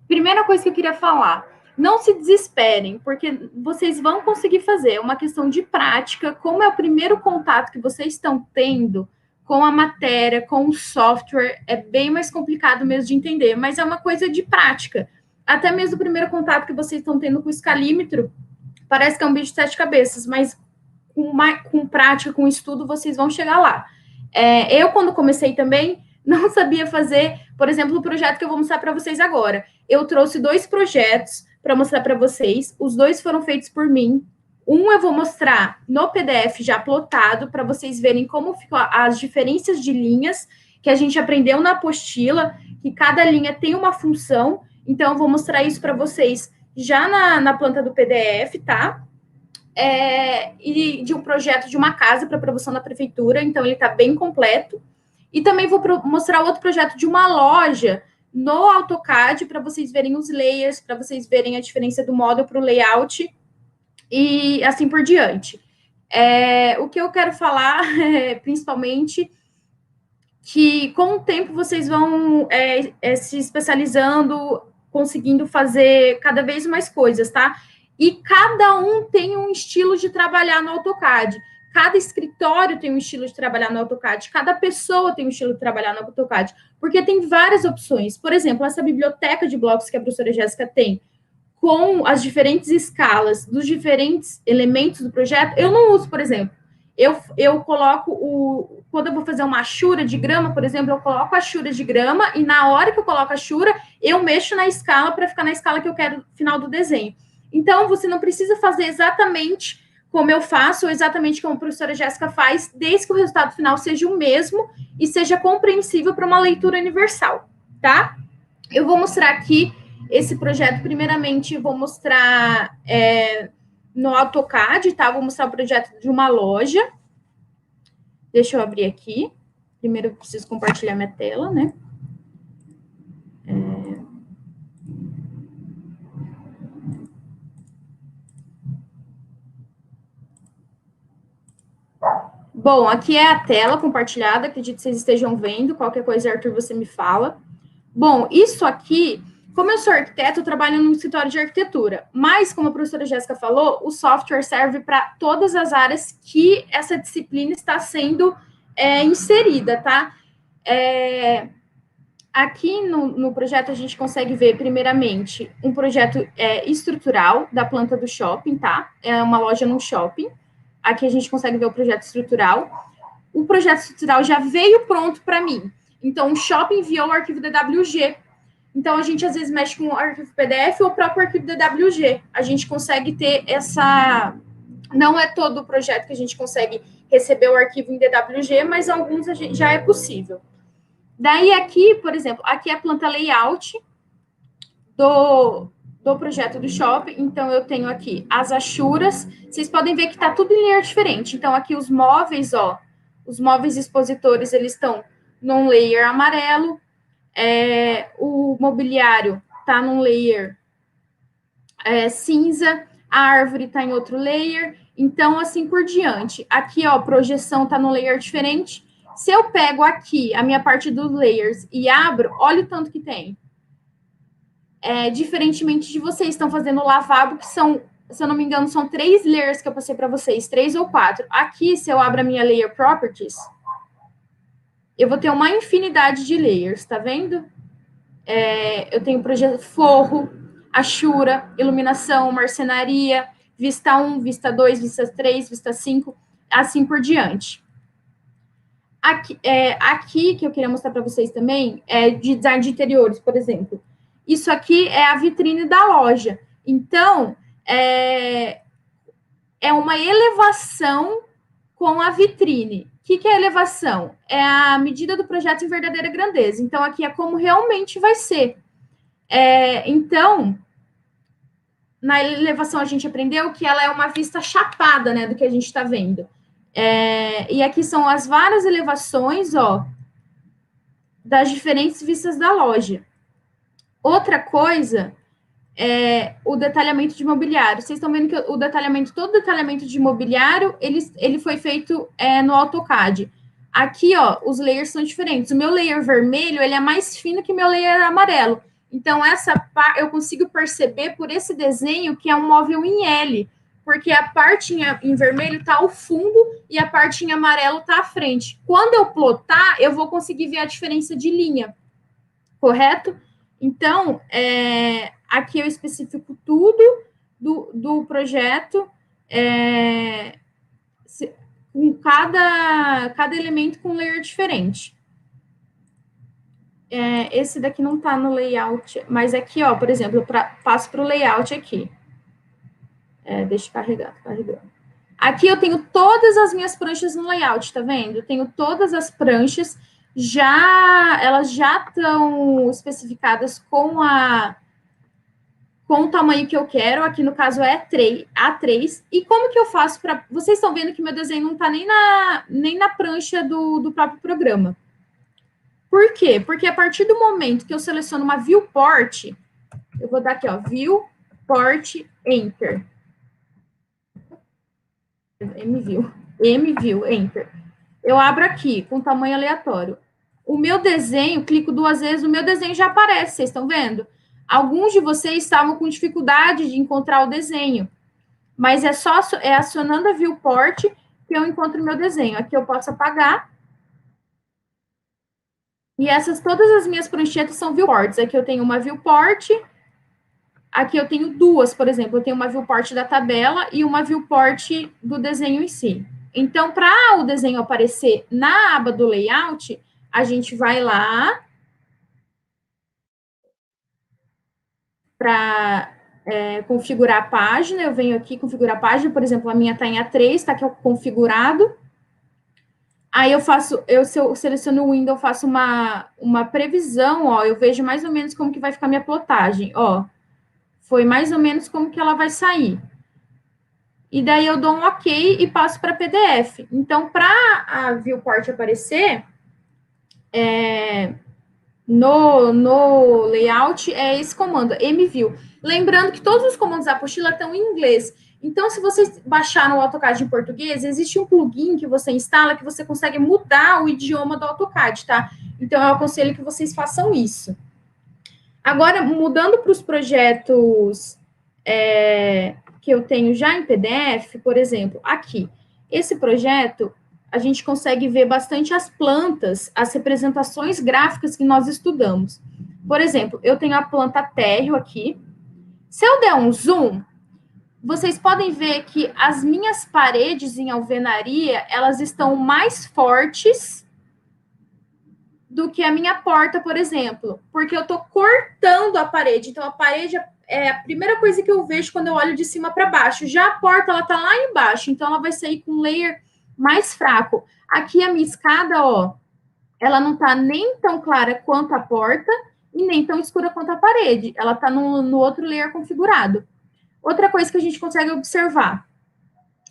Speaker 3: Primeira coisa que eu queria falar, não se desesperem, porque vocês vão conseguir fazer. É uma questão de prática, como é o primeiro contato que vocês estão tendo com a matéria, com o software, é bem mais complicado mesmo de entender, mas é uma coisa de prática. Até mesmo o primeiro contato que vocês estão tendo com o escalímetro, parece que é um bicho de 7 cabeças, mas com prática, com estudo, vocês vão chegar lá. Eu, quando comecei também, não sabia fazer, por exemplo, o projeto que eu vou mostrar para vocês agora. Eu trouxe 2 projetos para mostrar para vocês, os 2 foram feitos por mim. Um eu vou mostrar no PDF já plotado, para vocês verem como ficam as diferenças de linhas, que a gente aprendeu na apostila, que cada linha tem uma função, então eu vou mostrar isso para vocês já na planta do PDF, tá? E de um projeto de uma casa para produção da prefeitura, então ele está bem completo. E também vou mostrar outro projeto de uma loja no AutoCAD, para vocês verem os layers, para vocês verem a diferença do módulo para o layout. e assim por diante. O que eu quero falar é, principalmente, que com o tempo vocês vão se especializando, conseguindo fazer cada vez mais coisas, tá? E cada um tem um estilo de trabalhar no AutoCAD. Cada escritório tem um estilo de trabalhar no AutoCAD. Cada pessoa tem um estilo de trabalhar no AutoCAD. Porque tem várias opções. Por exemplo, essa biblioteca de blocos que a professora Jéssica tem, com as diferentes escalas dos diferentes elementos do projeto, eu não uso, por exemplo. Eu coloco quando eu vou fazer uma achura de grama, por exemplo, eu coloco a achura de grama e na hora que eu coloco a achura, eu mexo na escala para ficar na escala que eu quero no final do desenho. Então, você não precisa fazer exatamente como eu faço ou exatamente como a professora Jéssica faz, desde que o resultado final seja o mesmo e seja compreensível para uma leitura universal, tá? Eu vou mostrar aqui esse projeto, primeiramente, vou mostrar no AutoCAD, tá? Vou mostrar o projeto de uma loja. Deixa eu abrir aqui. Primeiro eu preciso compartilhar minha tela, né? Bom, aqui é a tela compartilhada, acredito que vocês estejam vendo. Qualquer coisa, Arthur, você me fala. Bom, isso aqui, como eu sou arquiteto, eu trabalho num escritório de arquitetura, mas, como a professora Jéssica falou, o software serve para todas as áreas que essa disciplina está sendo inserida, tá? Aqui no projeto a gente consegue ver, primeiramente, um projeto estrutural da planta do shopping, tá? É uma loja num shopping. Aqui a gente consegue ver o projeto estrutural. O projeto estrutural já veio pronto para mim. Então, o shopping enviou o arquivo DWG. Então, a gente, às vezes, mexe com o arquivo PDF ou o próprio arquivo DWG. A gente consegue ter essa... Não é todo o projeto que a gente consegue receber o arquivo em DWG, mas alguns já é possível. Daí, aqui, por exemplo, aqui é a planta layout do projeto do shopping. Então, eu tenho aqui as achuras. Vocês podem ver que está tudo em layer diferente. Então, aqui os móveis, ó, os móveis expositores, eles estão num layer amarelo. O mobiliário está num layer cinza. A árvore está em outro layer. Então, assim por diante. Aqui, ó, projeção está no layer diferente. Se eu pego aqui a minha parte dos layers e abro, olha o tanto que tem. Diferentemente de vocês estão fazendo o lavabo, que são, se eu não me engano, são 3 layers que eu passei para vocês, 3 ou 4. Aqui, se eu abro a minha layer properties, eu vou ter uma infinidade de layers, tá vendo? Eu tenho projeto forro, achura, iluminação, marcenaria, vista 1, vista 2, vista 3, vista 5, assim por diante. Aqui que eu queria mostrar para vocês também é de design de interiores, por exemplo. Isso aqui é a vitrine da loja. Então, é uma elevação com a vitrine. O que é elevação? É a medida do projeto em verdadeira grandeza. Então, aqui é como realmente vai ser. Então, na elevação a gente aprendeu que ela é uma vista chapada, né, do que a gente está vendo. E aqui são as várias elevações, ó, das diferentes vistas da loja. Outra coisa é o detalhamento de mobiliário. Vocês estão vendo que todo o detalhamento de mobiliário, ele foi feito no AutoCAD. Aqui, ó, os layers são diferentes. O meu layer vermelho, ele é mais fino que o meu layer amarelo. Então, eu consigo perceber por esse desenho que é um móvel em L, porque a parte em vermelho está ao fundo e a parte em amarelo está à frente. Quando eu plotar, eu vou conseguir ver a diferença de linha, correto? Então, aqui eu especifico tudo do projeto, com cada elemento com um layer diferente. Esse daqui não está no layout, mas aqui, ó, por exemplo, eu passo para o layout aqui. Deixa eu carregar, tô carregando. Aqui eu tenho todas as minhas pranchas no layout, tá vendo? Eu tenho todas as pranchas, elas já estão especificadas com o tamanho que eu quero. Aqui no caso é A3. E como que eu faço para... Vocês estão vendo que meu desenho não está nem na prancha do próprio programa. Por quê? Porque a partir do momento que eu seleciono uma viewport, eu vou dar aqui, ó, viewport enter. MView, Enter. Eu abro aqui, com tamanho aleatório. O meu desenho, clico 2 vezes, o meu desenho já aparece, vocês estão vendo? Alguns de vocês estavam com dificuldade de encontrar o desenho, mas é acionando a viewport que eu encontro o meu desenho. Aqui eu posso apagar. E todas as minhas pranchetas são viewports. Aqui eu tenho uma viewport, aqui eu tenho 2, por exemplo. Eu tenho uma viewport da tabela e uma viewport do desenho em si. Então, para o desenho aparecer na aba do layout, a gente vai lá para configurar a página. Eu venho aqui configurar a página, por exemplo, a minha está em A3, está aqui configurado. Aí se eu seleciono o window, eu faço uma previsão, ó, eu vejo mais ou menos como que vai ficar minha plotagem, ó. Foi mais ou menos como que ela vai sair. E daí eu dou um OK e passo para PDF. Então, para a viewport aparecer, no layout, é esse comando, MView. Lembrando que todos os comandos da apostila estão em inglês. Então, se vocês baixaram o AutoCAD em português, existe um plugin que você instala que você consegue mudar o idioma do AutoCAD, tá? Então, eu aconselho que vocês façam isso. Agora, mudando para os projetos que eu tenho já em PDF, por exemplo, aqui. Esse projeto, a gente consegue ver bastante as plantas, as representações gráficas que nós estudamos. Por exemplo, eu tenho a planta térreo aqui. Se eu der um zoom, vocês podem ver que as minhas paredes em alvenaria, elas estão mais fortes do que a minha porta, por exemplo, porque eu estou cortando a parede. Então, a parede é a primeira coisa que eu vejo quando eu olho de cima para baixo. Já a porta, ela está lá embaixo, então ela vai sair com um layer mais fraco. Aqui a minha escada, ó, ela não está nem tão clara quanto a porta e nem tão escura quanto a parede. Ela está no outro layer configurado. Outra coisa que a gente consegue observar,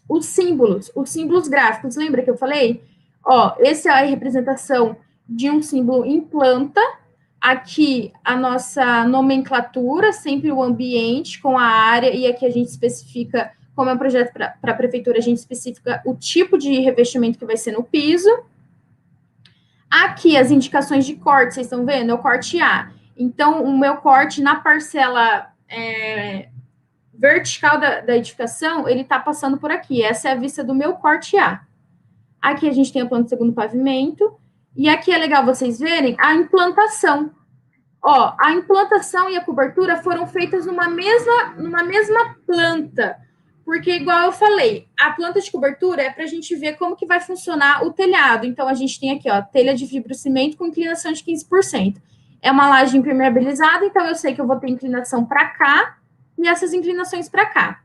Speaker 3: os símbolos gráficos. Lembra que eu falei? Ó, essa é a representação de um símbolo em planta. Aqui a nossa nomenclatura, sempre o ambiente com a área, e aqui a gente especifica, como é um projeto para a prefeitura, a gente especifica o tipo de revestimento que vai ser no piso. Aqui as indicações de corte, vocês estão vendo? É o corte A. Então, o meu corte na parcela vertical da edificação, ele está passando por aqui. Essa é a vista do meu corte A. Aqui a gente tem a planta do segundo pavimento. E aqui é legal vocês verem a implantação. Ó, a implantação e a cobertura foram feitas numa mesma planta. Porque, igual eu falei, a planta de cobertura é para a gente ver como que vai funcionar o telhado. Então, a gente tem aqui, ó, telha de fibrocimento com inclinação de 15%. É uma laje impermeabilizada, então eu sei que eu vou ter inclinação para cá e essas inclinações para cá.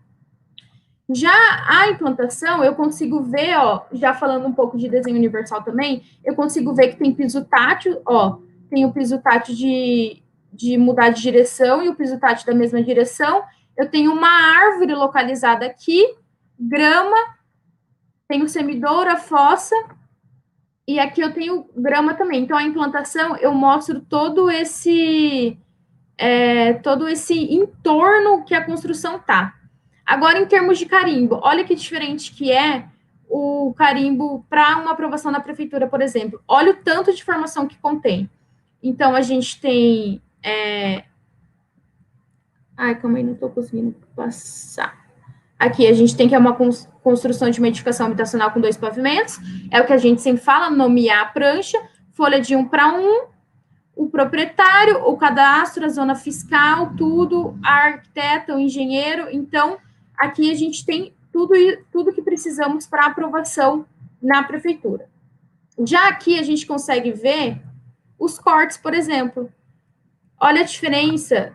Speaker 3: Já a implantação, eu consigo ver, ó, já falando um pouco de desenho universal também, eu consigo ver que tem piso tátil, ó, tem o piso tátil de mudar de direção e o piso tátil da mesma direção. Eu tenho uma árvore localizada aqui, grama, tenho semidoura, fossa, e aqui eu tenho grama também. Então, a implantação, eu mostro todo esse entorno que a construção tá. Agora, em termos de carimbo, olha que diferente que é o carimbo para uma aprovação na prefeitura, por exemplo. Olha o tanto de informação que contém. Então, a gente tem... Ai, calma aí, não estou conseguindo passar. Aqui, a gente tem que é uma construção de uma edificação habitacional com 2 pavimentos. É o que a gente sempre fala, nomear a prancha, folha de 1 para 1, o proprietário, o cadastro, a zona fiscal, tudo, a arquiteta, o engenheiro. Então, aqui a gente tem tudo que precisamos para aprovação na prefeitura. Já aqui a gente consegue ver os cortes, por exemplo. Olha a diferença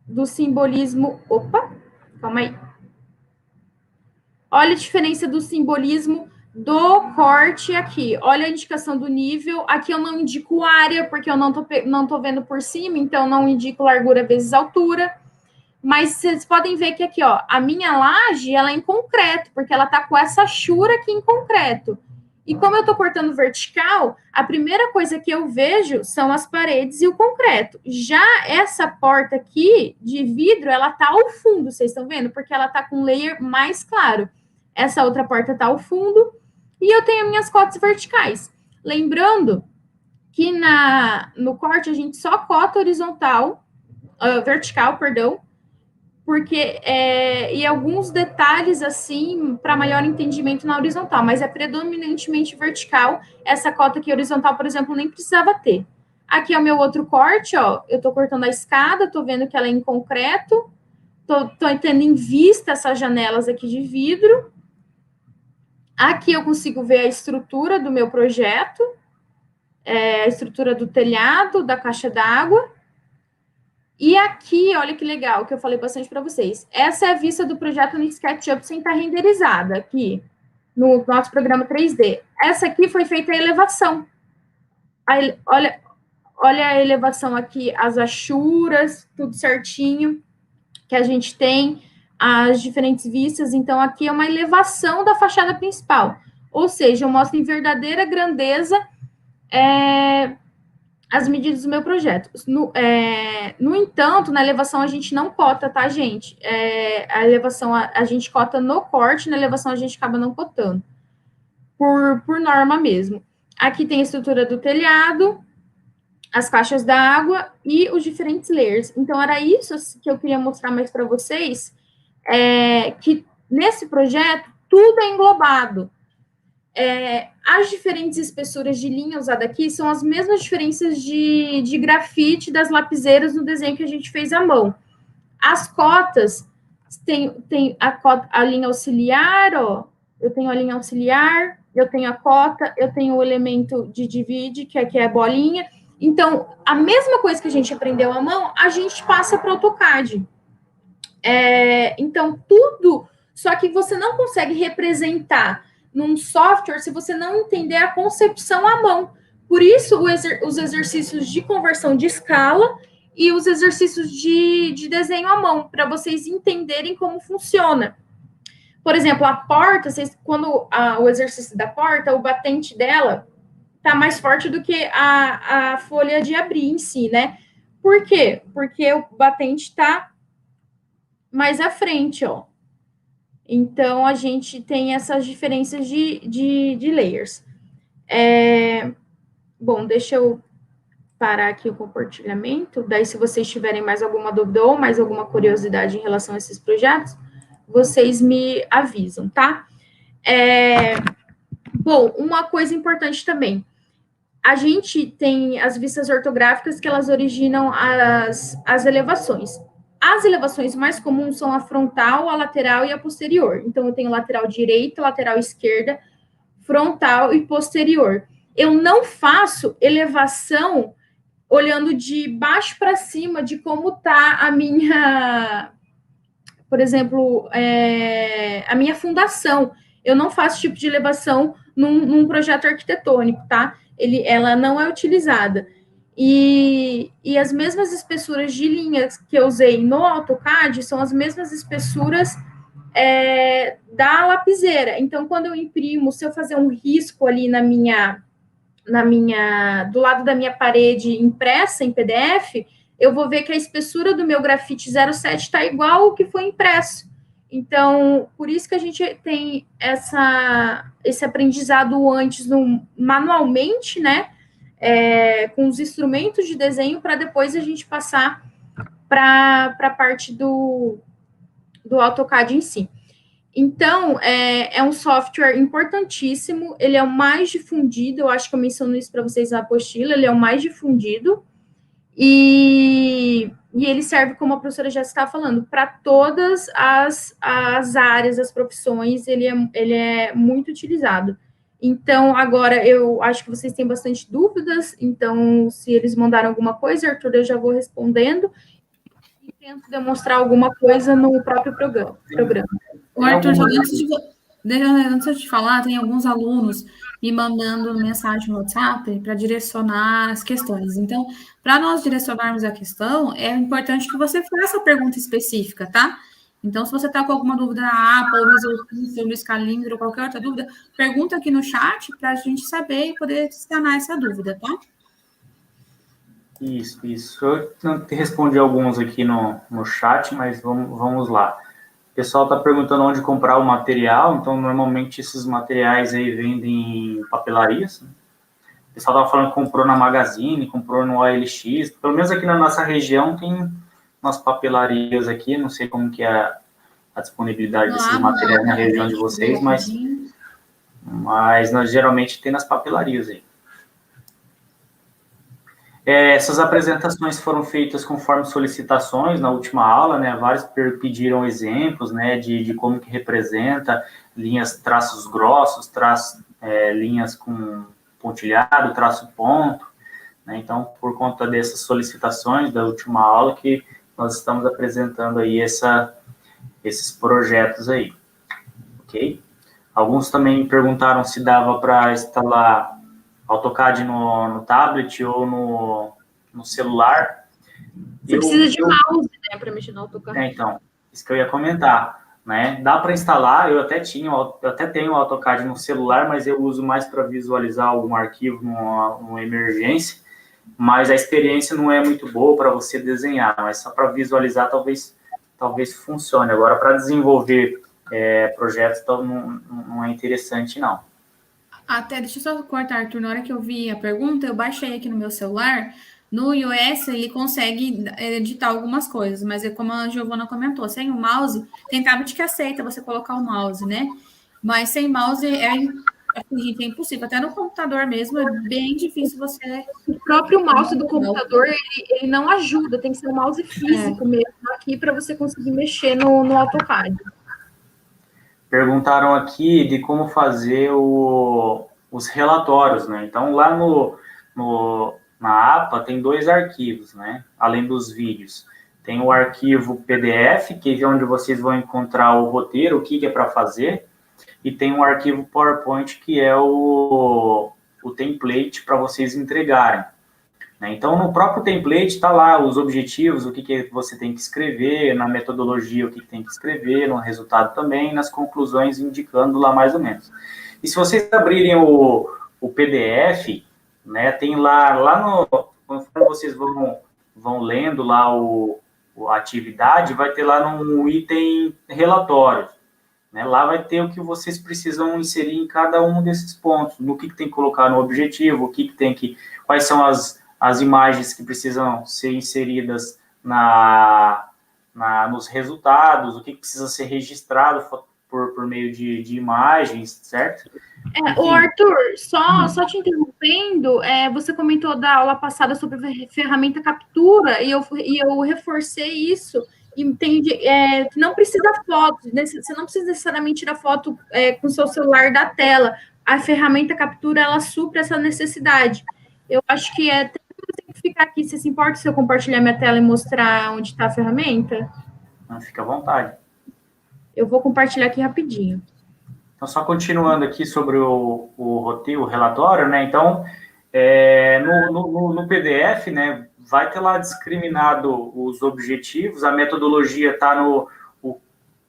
Speaker 3: do simbolismo... Opa, calma aí. Olha a diferença do simbolismo do corte aqui. Olha a indicação do nível. Aqui eu não indico área, porque eu não tô vendo por cima, então não indico largura vezes altura. Mas vocês podem ver que aqui, ó, a minha laje, ela é em concreto, porque ela tá com essa achura aqui em concreto. E como eu tô cortando vertical, a primeira coisa que eu vejo são as paredes e o concreto. Já essa porta aqui, de vidro, ela tá ao fundo, vocês estão vendo? Porque ela tá com um layer mais claro. essa outra porta está ao fundo, e eu tenho as minhas cotas verticais. Lembrando que no corte a gente só cota vertical, porque e alguns detalhes assim para maior entendimento na horizontal, mas é predominantemente vertical. Essa cota aqui horizontal, por exemplo, nem precisava ter. Aqui é o meu outro corte, ó. Eu estou cortando a escada, estou vendo que ela é em concreto, estou tendo em vista essas janelas aqui de vidro. Aqui eu consigo ver a estrutura do meu projeto, a estrutura do telhado, da caixa d'água. E aqui, olha que legal, que eu falei bastante para vocês. Essa é a vista do projeto no SketchUp sem estar renderizada, aqui, no nosso programa 3D. Essa aqui foi feita a elevação. Olha a elevação aqui, as achuras, tudo certinho, que a gente tem, as diferentes vistas. Então, aqui é uma elevação da fachada principal. Ou seja, eu mostro em verdadeira grandeza as medidas do meu projeto. No entanto, na elevação a gente não cota, tá, gente? A elevação a gente cota no corte, na elevação a gente acaba não cotando. Por norma mesmo. Aqui tem a estrutura do telhado, as caixas d'água e os diferentes layers. Então, era isso que eu queria mostrar mais para vocês, que nesse projeto tudo é englobado. As diferentes espessuras de linha usada aqui são as mesmas diferenças de grafite das lapiseiras no desenho que a gente fez à mão. As cotas, tem a linha auxiliar, ó, eu tenho a linha auxiliar, eu tenho a cota, eu tenho o elemento de divide, que é a bolinha. Então, a mesma coisa que a gente aprendeu à mão, a gente passa para o AutoCAD. Então, tudo, só que você não consegue representar num software se você não entender a concepção à mão. Por isso, os exercícios de conversão de escala e os exercícios de desenho à mão, para vocês entenderem como funciona. Por exemplo, a porta, quando o exercício da porta, o batente dela está mais forte do que a folha de abrir em si, né? Por quê? Porque o batente está mais à frente, ó. Então, a gente tem essas diferenças de layers. Bom, deixa eu parar aqui o compartilhamento. Daí, se vocês tiverem mais alguma dúvida ou mais alguma curiosidade em relação a esses projetos, vocês me avisam, tá? Bom, uma coisa importante também. A gente tem as vistas ortográficas que elas originam as elevações. As elevações mais comuns são a frontal, a lateral e a posterior. Então, eu tenho lateral direita, lateral esquerda, frontal e posterior. Eu não faço elevação olhando de baixo para cima de como está a minha, por exemplo, a minha fundação. Eu não faço tipo de elevação num projeto arquitetônico, tá? Ela não é utilizada. E as mesmas espessuras de linhas que eu usei no AutoCAD são as mesmas espessuras da lapiseira. Então, quando eu imprimo, se eu fazer um risco ali do lado da minha parede impressa em PDF, eu vou ver que a espessura do meu grafite 07 está igual ao que foi impresso. Então, por isso que a gente tem esse aprendizado antes manualmente, né? Com os instrumentos de desenho, para depois a gente passar para a parte do AutoCAD em si. Então, é um software importantíssimo, ele é o mais difundido, eu acho que eu menciono isso para vocês na apostila, ele é o mais difundido, e ele serve, como a professora já estava falando, para todas as áreas, as profissões, ele é muito utilizado. Então, agora, eu acho que vocês têm bastante dúvidas, então, se eles mandaram alguma coisa, Arthur, eu já vou respondendo, e tento demonstrar alguma coisa no próprio programa.
Speaker 2: Arthur, antes de falar, tem alguns alunos me mandando mensagem no WhatsApp para direcionar as questões. Então, para nós direcionarmos a questão, é importante que você faça a pergunta específica, tá? Então, se você está com alguma dúvida na APA, ou no exercício, ou no Scalindro, ou qualquer outra dúvida, pergunta aqui no chat para a gente saber e poder sanar essa dúvida, tá?
Speaker 1: Isso. Eu respondi alguns aqui no chat, mas vamos lá. pessoal está perguntando onde comprar o material, então normalmente esses materiais aí vendem em papelarias, né? O pessoal estava falando que comprou na Magazine, comprou no OLX, pelo menos aqui na nossa região tem umas papelarias aqui, não sei como que é a disponibilidade desses materiais na região de vocês, mas nós geralmente tem nas papelarias aí. Essas apresentações foram feitas conforme solicitações na última aula, né? Vários pediram exemplos, né, de como que representa linhas, traços grossos, linhas com pontilhado, traço ponto, né? Então, por conta dessas solicitações da última aula que nós estamos apresentando aí esses projetos aí, ok? Alguns também perguntaram se dava para instalar AutoCAD no tablet ou no celular.
Speaker 3: Você precisa de mouse, né, para mexer no AutoCAD.
Speaker 1: Então, isso que eu ia comentar, né? Dá para instalar, eu até tenho o AutoCAD no celular, mas eu uso mais para visualizar algum arquivo numa emergência, mas a experiência não é muito boa para você desenhar, mas só para visualizar talvez funcione. Agora, para desenvolver projetos, então, não é interessante, não.
Speaker 2: Até, deixa eu só cortar, Arthur, na hora que eu vi a pergunta, eu baixei aqui no meu celular, no iOS ele consegue editar algumas coisas, mas como a Giovana comentou, sem o mouse, tem tablet que aceita você colocar o mouse, né? Mas sem mouse é impossível, até no computador mesmo, é bem difícil você...
Speaker 3: O próprio mouse do computador, ele não ajuda, tem que ser um mouse físico mesmo aqui para você conseguir mexer no AutoCAD.
Speaker 1: Perguntaram aqui de como fazer os relatórios, né? Então, lá na APA tem 2 arquivos, né? Além dos vídeos. Tem o arquivo PDF, que é onde vocês vão encontrar o roteiro, o que é para fazer, e tem um arquivo PowerPoint, que é o template para vocês entregarem. Então, no próprio template está lá os objetivos, o que você tem que escrever, na metodologia o que tem que escrever, no resultado também, nas conclusões indicando lá mais ou menos. E se vocês abrirem o PDF, né, tem quando vocês vão lendo lá a atividade, vai ter lá no item relatórios, né, lá vai ter o que vocês precisam inserir em cada um desses pontos, no que tem que colocar no objetivo, quais são as imagens que precisam ser inseridas nos resultados, o que precisa ser registrado por meio de imagens, certo?
Speaker 3: O Arthur, só te interrompendo, você comentou da aula passada sobre a ferramenta captura, e eu reforcei isso, e não precisa foto, você não precisa necessariamente tirar foto com o seu celular da tela, a ferramenta captura, ela supre essa necessidade. Eu acho que tem que ficar aqui. Você se importa se eu compartilhar minha tela e mostrar onde está a ferramenta?
Speaker 1: Não, fica à vontade.
Speaker 3: Eu vou compartilhar aqui rapidinho.
Speaker 1: Então, só continuando aqui sobre o roteiro, o relatório, né? Então, no PDF, né, vai ter lá discriminado os objetivos, a metodologia está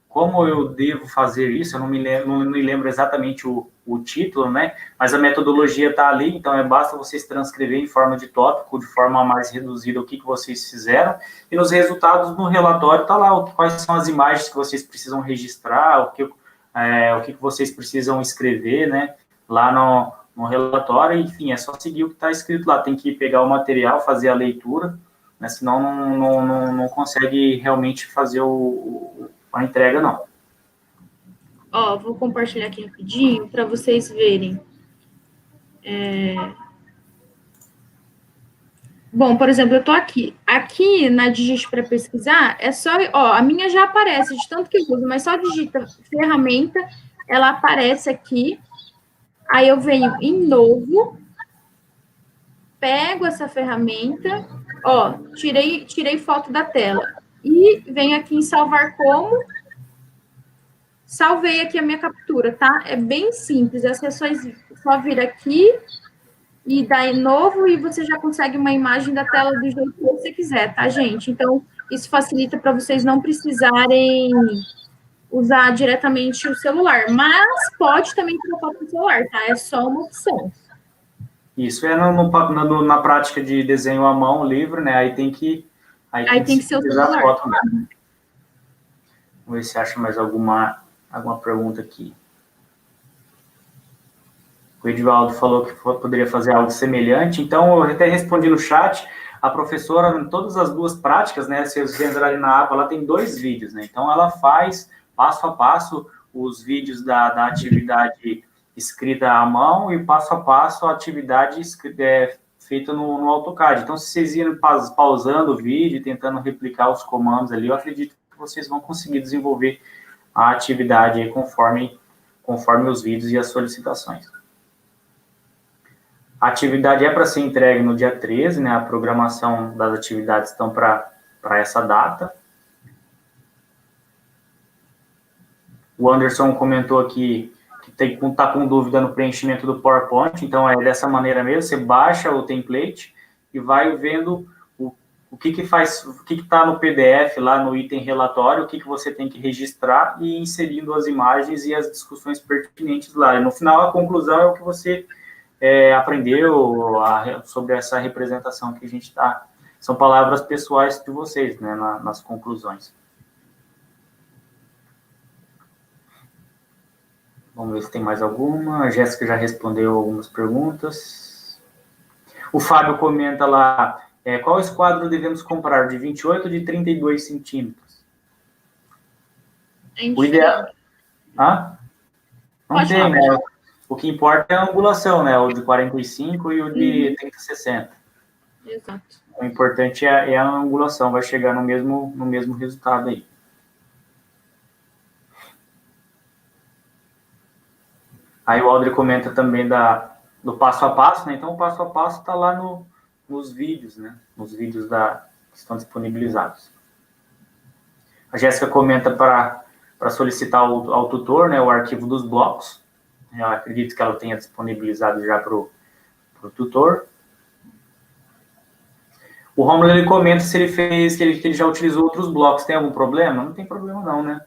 Speaker 1: como eu devo fazer isso, eu não me lembro exatamente o título, né? Mas a metodologia está ali, então basta vocês transcrever em forma de tópico, de forma mais reduzida, o que vocês fizeram, e nos resultados no relatório está lá quais são as imagens que vocês precisam registrar, o que vocês precisam escrever, né? Lá no relatório, enfim, é só seguir o que está escrito lá, tem que pegar o material, fazer a leitura, né? Senão não consegue realmente fazer a entrega, não.
Speaker 3: Vou compartilhar aqui rapidinho para vocês verem. Bom, por exemplo, eu estou aqui. Aqui na Digite para pesquisar, é só... a minha já aparece, de tanto que eu uso, mas só digita ferramenta, ela aparece aqui. Aí eu venho em novo, pego essa ferramenta, tirei foto da tela. E venho aqui em salvar como... Salvei aqui a minha captura, tá? É bem simples, é só vir aqui e dar em novo e você já consegue uma imagem da tela do jeito que você quiser, tá, gente? Então, isso facilita para vocês não precisarem usar diretamente o celular, mas pode também colocar no celular, tá? É só uma opção.
Speaker 1: Isso na prática de desenho à mão livre, né? Aí tem que
Speaker 3: ser o celular.
Speaker 1: Foto mesmo. Vamos ver se acha mais alguma pergunta aqui. O Edivaldo falou que poderia fazer algo semelhante, então eu até respondi no chat. A professora, em todas as duas práticas, né, se vocês entrarem na aba, ela tem 2 vídeos, né, então ela faz passo a passo os vídeos da atividade escrita à mão e passo a passo a atividade feita no AutoCAD. Então, se vocês irem pausando o vídeo, tentando replicar os comandos ali, eu acredito que vocês vão conseguir desenvolver a atividade aí conforme os vídeos e as solicitações. A atividade é para ser entregue no dia 13, né? A programação das atividades estão para essa data. O Anderson comentou aqui que está com dúvida no preenchimento do PowerPoint, então é dessa maneira mesmo, você baixa o template e vai vendo o que está no PDF, lá no item relatório, o que você tem que registrar e inserindo as imagens e as discussões pertinentes lá. E no final, a conclusão é o que você aprendeu sobre essa representação que a gente está... São palavras pessoais de vocês, né, nas conclusões. Vamos ver se tem mais alguma. A Jéssica já respondeu algumas perguntas. O Fábio comenta lá, qual esquadro devemos comprar, de 28 ou de 32 centímetros? O ideal... Não
Speaker 3: Pode
Speaker 1: tem,
Speaker 3: falar.
Speaker 1: né? O que importa é a angulação, né? O de 45 e o de 30-60.
Speaker 3: Exato.
Speaker 1: O importante é a angulação, vai chegar no mesmo resultado aí. Aí o Aldri comenta também do passo a passo, né? Então, o passo a passo está lá nos vídeos, né? Nos vídeos que estão disponibilizados. A Jéssica comenta para solicitar ao tutor, né, o arquivo dos blocos. Eu acredito que ela tenha disponibilizado já para o tutor. O Romulo, ele comenta se ele que ele já utilizou outros blocos. Tem algum problema? Não tem problema não, né?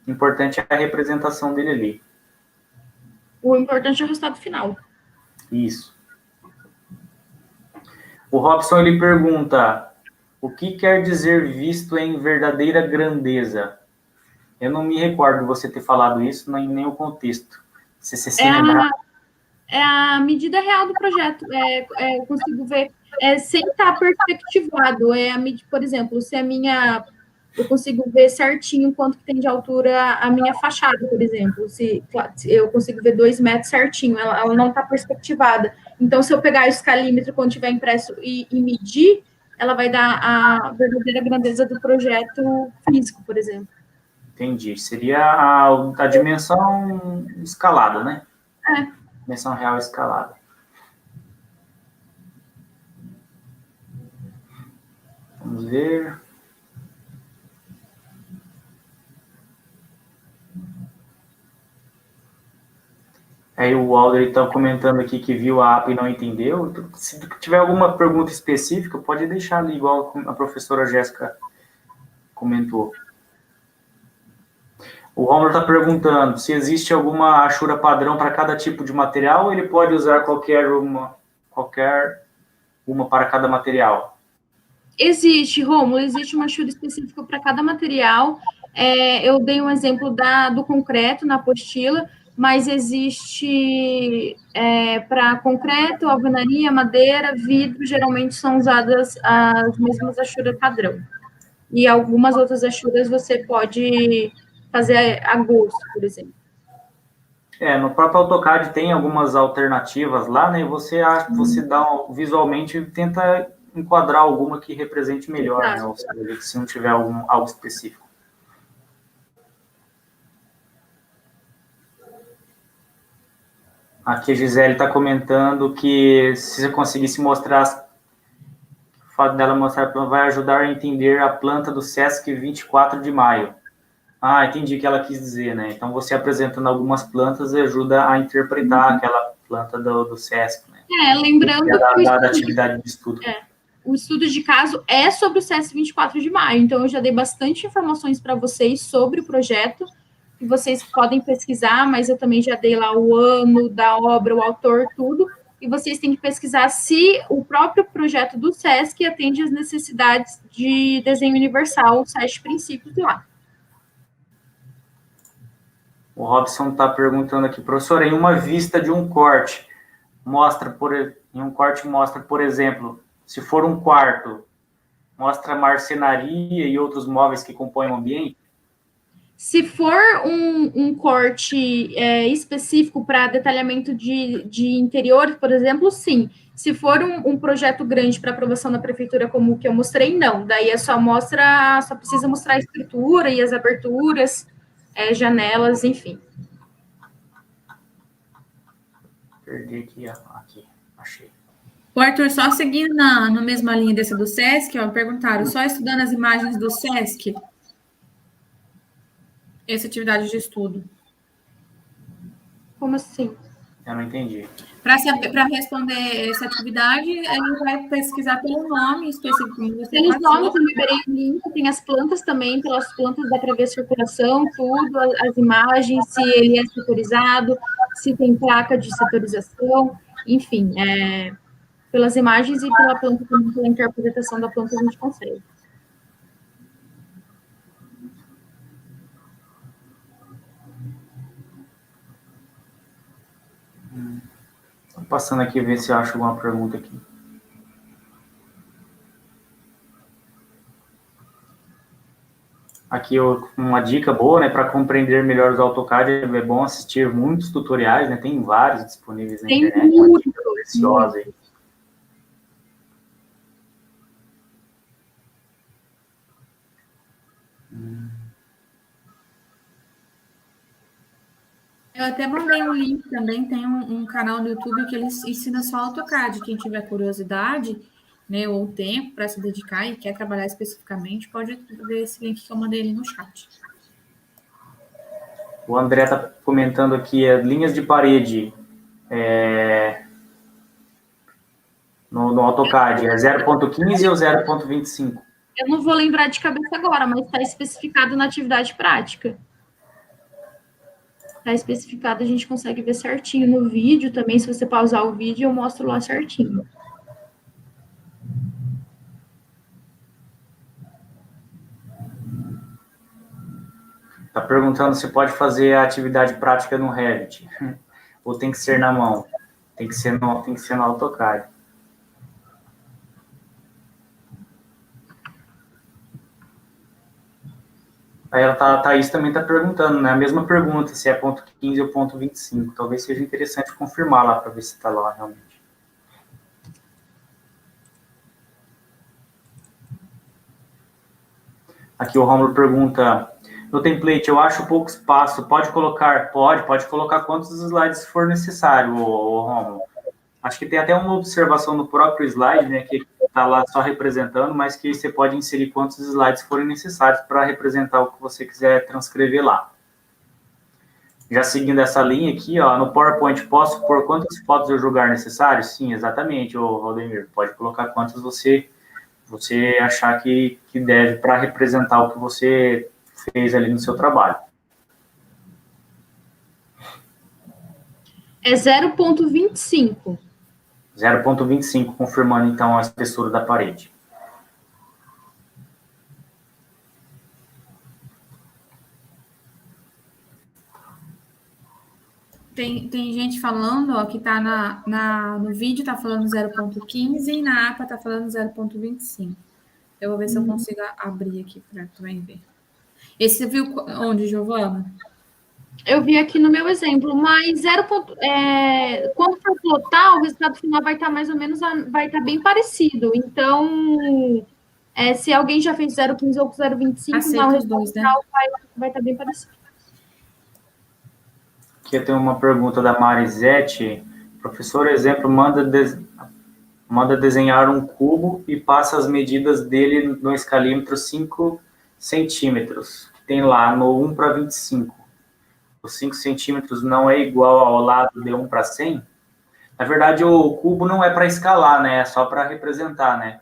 Speaker 1: O importante é a representação dele ali.
Speaker 3: O importante é o resultado final.
Speaker 1: Isso. O Robson, ele pergunta, o que quer dizer visto em verdadeira grandeza? Eu não me recordo de você ter falado isso, nem o contexto. Se você lembrar...
Speaker 3: É a medida real do projeto. Eu consigo ver sem estar perspectivado. Por exemplo, eu consigo ver certinho quanto que tem de altura a minha fachada, por exemplo. Se eu consigo ver 2 metros certinho, ela não está perspectivada. Então, se eu pegar o escalímetro quando tiver impresso e medir, ela vai dar a verdadeira grandeza do projeto físico, por exemplo.
Speaker 1: Entendi. Seria a dimensão escalada, né? Dimensão real escalada. Vamos ver. Aí o Alder está comentando aqui que viu a APA e não entendeu. Se tiver alguma pergunta específica, pode deixar ali, igual a professora Jéssica comentou. O Romulo está perguntando se existe alguma achura padrão para cada tipo de material ou ele pode usar qualquer uma para cada material?
Speaker 3: Existe, Romulo, existe uma achura específica para cada material. Eu dei um exemplo do concreto na apostila, mas existe para concreto, alvenaria, madeira, vidro, geralmente são usadas as mesmas achuras padrão. E algumas outras achuras você pode fazer a gosto, por exemplo.
Speaker 1: No próprio AutoCAD tem algumas alternativas lá, né? E você dá visualmente e tenta enquadrar alguma que represente melhor, né? Ou seja, se não tiver algo específico. Aqui a Gisele está comentando que se você conseguisse mostrar, o fato dela mostrar a planta vai ajudar a entender a planta do Sesc 24 de maio. Entendi o que ela quis dizer, né? Então, você apresentando algumas plantas ajuda a interpretar aquela planta do Sesc, né?
Speaker 3: Lembrando
Speaker 1: que da atividade de estudo.
Speaker 3: O estudo de caso é sobre o Sesc 24 de maio, então eu já dei bastante informações para vocês sobre o projeto, que vocês podem pesquisar, mas eu também já dei lá o ano da obra, o autor, tudo, e vocês têm que pesquisar se o próprio projeto do Sesc atende às necessidades de desenho universal, os 7 princípios lá.
Speaker 1: O Robson está perguntando aqui, professor, em uma vista de um corte, mostra, por exemplo, se for um quarto, mostra marcenaria e outros móveis que compõem o ambiente?
Speaker 3: Se for um corte específico para detalhamento de interior, por exemplo, sim. Se for um projeto grande para aprovação da prefeitura, como o que eu mostrei, não. Daí só precisa mostrar a estrutura e as aberturas, janelas, enfim.
Speaker 1: Perdi aqui, achei.
Speaker 2: O Arthur, só seguindo na mesma linha dessa do SESC, ó, perguntaram, só estudando as imagens do SESC, essa atividade de estudo.
Speaker 3: Como assim?
Speaker 1: Eu não entendi.
Speaker 2: Para responder essa atividade, ele vai pesquisar pelo nome específico.
Speaker 3: Pelos nomes, eu liberei o link, tem as plantas também, pelas plantas dá para ver a circulação, tudo, as imagens, se ele é setorizado, se tem placa de setorização, enfim, pelas imagens e pela planta, pela interpretação da planta, a gente consegue.
Speaker 1: Estou passando aqui ver se eu acho alguma pergunta aqui. Aqui uma dica boa, né, para compreender melhor os AutoCAD, é bom assistir muitos tutoriais, né, tem vários disponíveis na internet.
Speaker 3: Tem
Speaker 1: uma dica preciosa aí.
Speaker 2: Eu até mandei um link também, tem um canal no YouTube que ele ensina só AutoCAD. Quem tiver curiosidade, né, ou tempo para se dedicar e quer trabalhar especificamente, pode ver esse link que eu mandei ali no chat.
Speaker 1: O André está comentando aqui, linhas de parede no AutoCAD, é 0.15 ou 0.25?
Speaker 3: Eu não vou lembrar de cabeça agora, mas está especificado na atividade prática. Está especificado, a gente consegue ver certinho no vídeo também. Se você pausar o vídeo, eu mostro lá certinho.
Speaker 1: Está perguntando se pode fazer a atividade prática no Revit. Ou tem que ser na mão? Tem que ser no AutoCAD. Aí a Thaís também está perguntando, né? A mesma pergunta, se é ponto 15 ou ponto 25. Talvez seja interessante confirmar lá, para ver se está lá realmente. Aqui o Romulo pergunta, no template eu acho pouco espaço, pode colocar quantos slides for necessário, Romulo. Acho que tem até uma observação no próprio slide, né, que está lá só representando, mas que você pode inserir quantos slides forem necessários para representar o que você quiser transcrever lá. Já seguindo essa linha aqui, ó, no PowerPoint, posso pôr quantas fotos eu julgar necessário? Sim, exatamente, Rodemir. Pode colocar quantas você achar que deve para representar o que você fez ali no seu trabalho.
Speaker 3: É 0.25.
Speaker 1: 0.25, confirmando, então, a espessura da parede.
Speaker 2: Tem gente falando, ó, que tá no vídeo tá falando 0.15 e na APA tá falando 0.25. Eu vou ver se eu consigo abrir aqui para também ver. Esse você viu onde, Giovana?
Speaker 3: Eu vi aqui no meu exemplo, mas quando for plotar, o resultado final vai estar mais ou menos, vai estar bem parecido. Então, se alguém já fez 0.15 ou 0.25, o resultado final vai estar bem parecido.
Speaker 1: Aqui tem uma pergunta da Marisete. Professor, exemplo, manda desenhar um cubo e passa as medidas dele no escalímetro 5 centímetros. Tem lá no 1:25. Os 5 centímetros não é igual ao lado de 1:100? Na verdade, o cubo não é para escalar, né? É só para representar, né?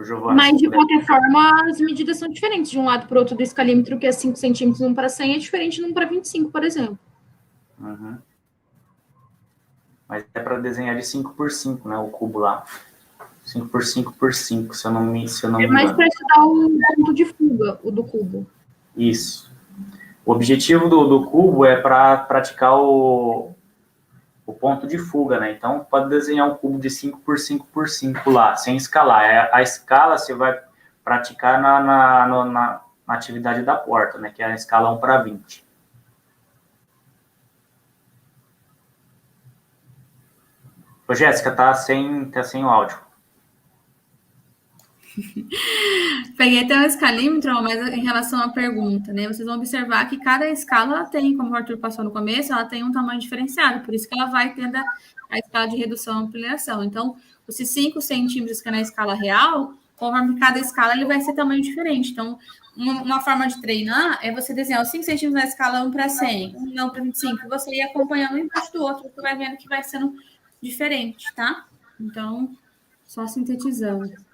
Speaker 1: Giovana,
Speaker 3: mas, de qualquer forma, as medidas são diferentes de um lado para o outro do escalímetro, que é 5 centímetros 1:100, é diferente de 1:25, por exemplo.
Speaker 1: Uhum. Mas é para desenhar de 5x5, né? O cubo lá. 5x5x5, se eu não me engano.
Speaker 3: É mais para estudar o ponto de fuga, o do cubo.
Speaker 1: Isso. O objetivo do cubo é para praticar o ponto de fuga, né? Então, pode desenhar um cubo de 5 por 5 por 5 lá, sem escalar. A escala você vai praticar na atividade da porta, né? Que é a escala 1:20. Ô, Jéssica, tá sem o áudio.
Speaker 2: Peguei até o escalímetro, mas em relação à pergunta, né? Vocês vão observar que cada escala tem, como o Arthur passou no começo, ela tem um tamanho diferenciado, por isso que ela vai tendo a escala de redução e ampliação. Então, esses 5 centímetros que é na escala real, conforme cada escala, ele vai ser tamanho diferente. Então, uma forma de treinar é você desenhar os 5 centímetros na escala 1:100, 1:25, e você ir acompanhando um embaixo do outro, você vai vendo que vai sendo diferente, tá? Então, só sintetizando.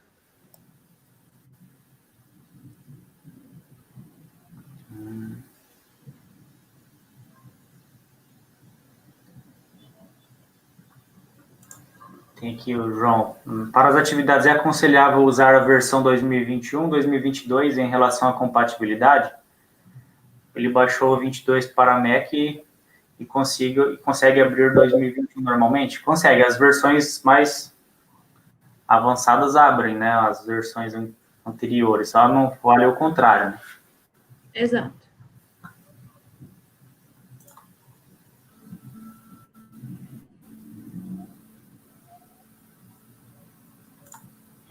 Speaker 1: Tem aqui o João. Para as atividades, é aconselhável usar a versão 2021, 2022 em relação à compatibilidade? Ele baixou o 22 para Mac e consegue abrir 2021 normalmente? Consegue. As versões mais avançadas abrem, né? As versões anteriores. Só não vale o contrário, né?
Speaker 3: Exato.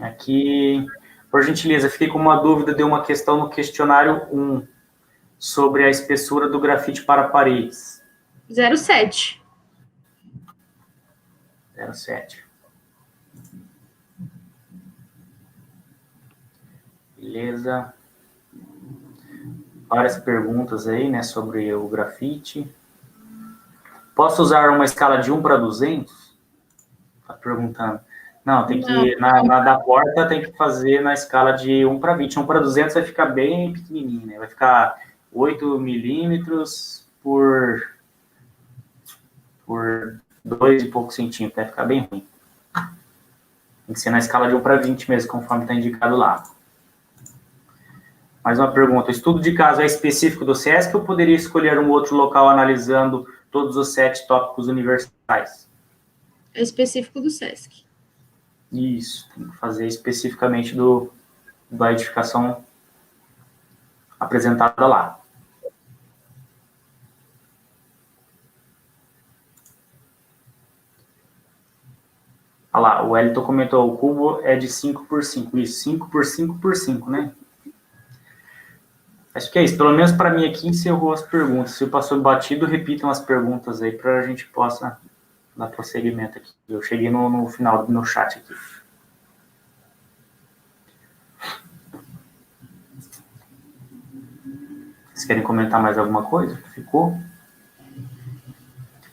Speaker 1: Aqui, por gentileza, fiquei com uma dúvida de uma questão no questionário 1 sobre a espessura do grafite para paredes.
Speaker 3: 0,7.
Speaker 1: 0,7. Beleza. Várias perguntas aí, né, sobre o grafite. Posso usar uma escala de 1 para 200? Tá perguntando. Não, tem que, na da porta, tem que fazer na escala de 1 para 20. 1 para 200 vai ficar bem pequenininho, né? Vai ficar 8 milímetros por 2 e poucos centímetros. Vai ficar bem ruim. Tem que ser na escala de 1 para 20 mesmo, conforme está indicado lá. Mais uma pergunta. O estudo de caso é específico do SESC ou poderia escolher um outro local analisando todos os 7 tópicos universais?
Speaker 3: É específico do SESC.
Speaker 1: Isso, tem que fazer especificamente da edificação apresentada lá. Olha lá, o Wellington comentou, o cubo é de 5 por 5. Isso, 5 por 5 por 5, né? Acho que é isso. Pelo menos para mim aqui encerrou as perguntas. Se passou batido, repitam as perguntas aí para a gente possa dar prosseguimento aqui. Eu cheguei no final do meu chat aqui. Vocês querem comentar mais alguma coisa? Ficou?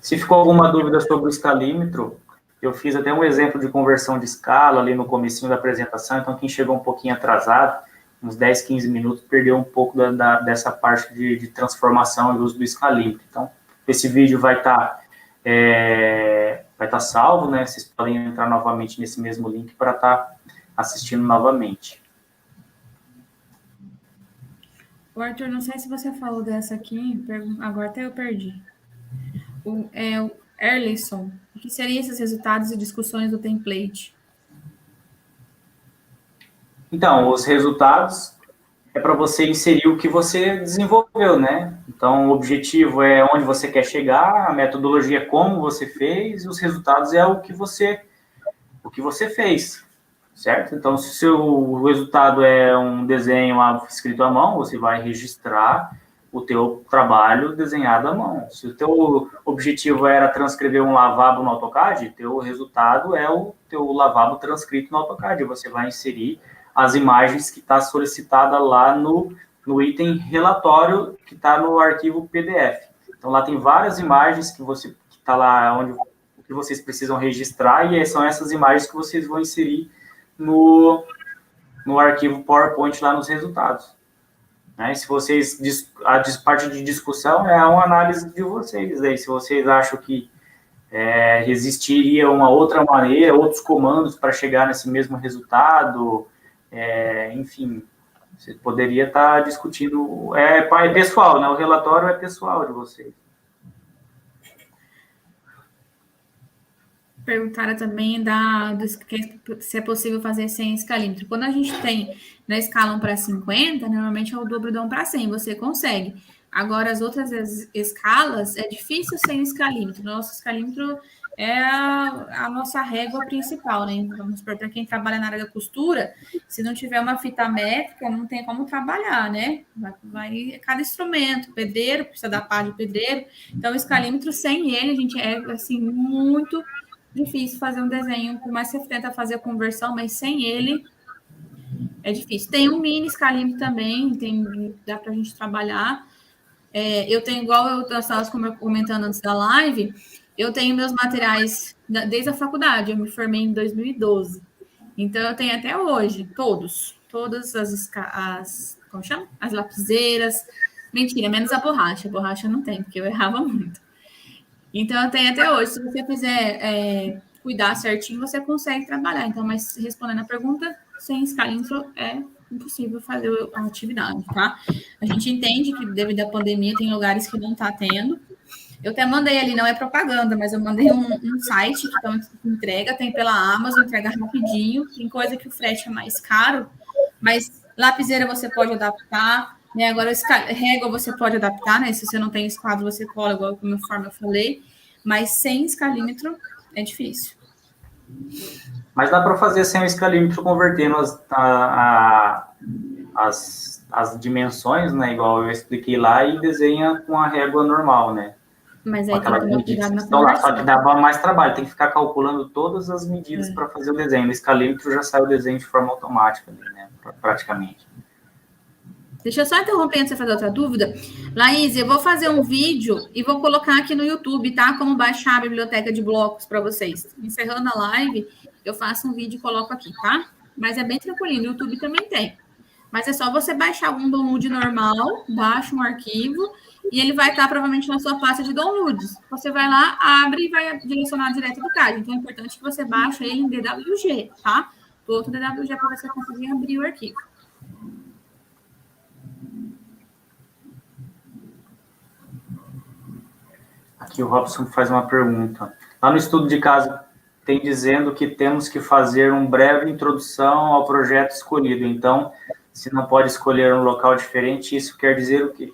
Speaker 1: Se ficou alguma dúvida sobre o escalímetro, eu fiz até um exemplo de conversão de escala ali no comecinho da apresentação, então quem chegou um pouquinho atrasado, uns 10, 15 minutos, perdeu um pouco dessa parte de transformação e uso do escalímetro. Então, esse vídeo vai estar salvo, né? Vocês podem entrar novamente nesse mesmo link para estar assistindo novamente.
Speaker 2: O Arthur, não sei se você falou dessa aqui, agora até eu perdi. O Erlisson, o que seriam esses resultados e discussões do template?
Speaker 1: Então, os resultados é para você inserir o que você desenvolveu, né? Então, o objetivo é onde você quer chegar, a metodologia é como você fez, e os resultados é o que você fez, certo? Então, se o seu resultado é um desenho escrito à mão, você vai registrar o teu trabalho desenhado à mão. Se o teu objetivo era transcrever um lavabo no AutoCAD, teu resultado é o teu lavabo transcrito no AutoCAD. Você vai inserir as imagens que está solicitada lá no item relatório que está no arquivo PDF. Então, lá tem várias imagens que está lá onde que vocês precisam registrar e são essas imagens que vocês vão inserir no arquivo PowerPoint lá nos resultados. Né? Se vocês, a parte de discussão é uma análise de vocês. Aí, se vocês acham que existiria uma outra maneira, outros comandos para chegar nesse mesmo resultado, enfim, Você poderia estar discutindo, é pessoal, né? O relatório é pessoal de vocês.
Speaker 2: Perguntaram também se é possível fazer sem escalímetro. Quando a gente tem na escala 1 para 50, normalmente é o dobro da 1 para 100, você consegue. Agora, as outras escalas, é difícil sem escalímetro. Nosso escalímetro é a nossa régua principal, né? Vamos supor, para quem trabalha na área da costura, se não tiver uma fita métrica, não tem como trabalhar, né? Vai cada instrumento, pedreiro, precisa da pá de pedreiro. Então, o escalímetro, sem ele, a gente é, assim, muito difícil fazer um desenho, por mais que você tenta fazer a conversão, mas sem ele é difícil. Tem um mini escalímetro também, dá para a gente trabalhar. Eu tenho, igual eu estava comentando antes da live, eu tenho meus materiais desde a faculdade, eu me formei em 2012. Então, eu tenho até hoje, todas as como chama? As lapiseiras. Mentira, menos a borracha. A borracha não tem, porque eu errava muito. Então, eu tenho até hoje. Se você fizer cuidar certinho, você consegue trabalhar. Então, mas respondendo a pergunta, sem escalímetro é impossível fazer a atividade, tá? A gente entende que devido à pandemia tem lugares que não está tendo. Eu até mandei ali, não é propaganda, mas eu mandei um site que entrega, tem pela Amazon, entrega rapidinho, tem coisa que o frete é mais caro, mas lapiseira você pode adaptar, né? Agora, régua você pode adaptar, né? Se você não tem esquadro, você cola, igual conforme eu falei, mas sem escalímetro é difícil.
Speaker 1: Mas dá para fazer sem o escalímetro, convertendo as dimensões, né? Igual eu expliquei lá, e desenha com a régua normal, né?
Speaker 2: Mas aí tem que tomar cuidado na
Speaker 1: conversão.
Speaker 2: conversão.
Speaker 1: Só que dá mais trabalho, tem que ficar calculando todas as medidas para fazer o desenho. No escalímetro já sai o desenho de forma automática, né? Praticamente.
Speaker 2: Deixa eu só interromper antes de você fazer outra dúvida. Laís, eu vou fazer um vídeo e vou colocar aqui no YouTube, tá? Como baixar a biblioteca de blocos para vocês. Encerrando a live, eu faço um vídeo e coloco aqui, tá? Mas é bem tranquilinho, no YouTube também tem. Mas é só você baixar um download normal, baixa um arquivo, e ele vai estar provavelmente na sua pasta de downloads. Você vai lá, abre e vai direcionar direto do card. Então é importante que você baixe ele em DWG, tá? Do outro DWG para você conseguir abrir o arquivo.
Speaker 1: Aqui o Robson faz uma pergunta. Lá no estudo de caso tem dizendo que temos que fazer uma breve introdução ao projeto escolhido. Então, se não pode escolher um local diferente, isso quer dizer o quê?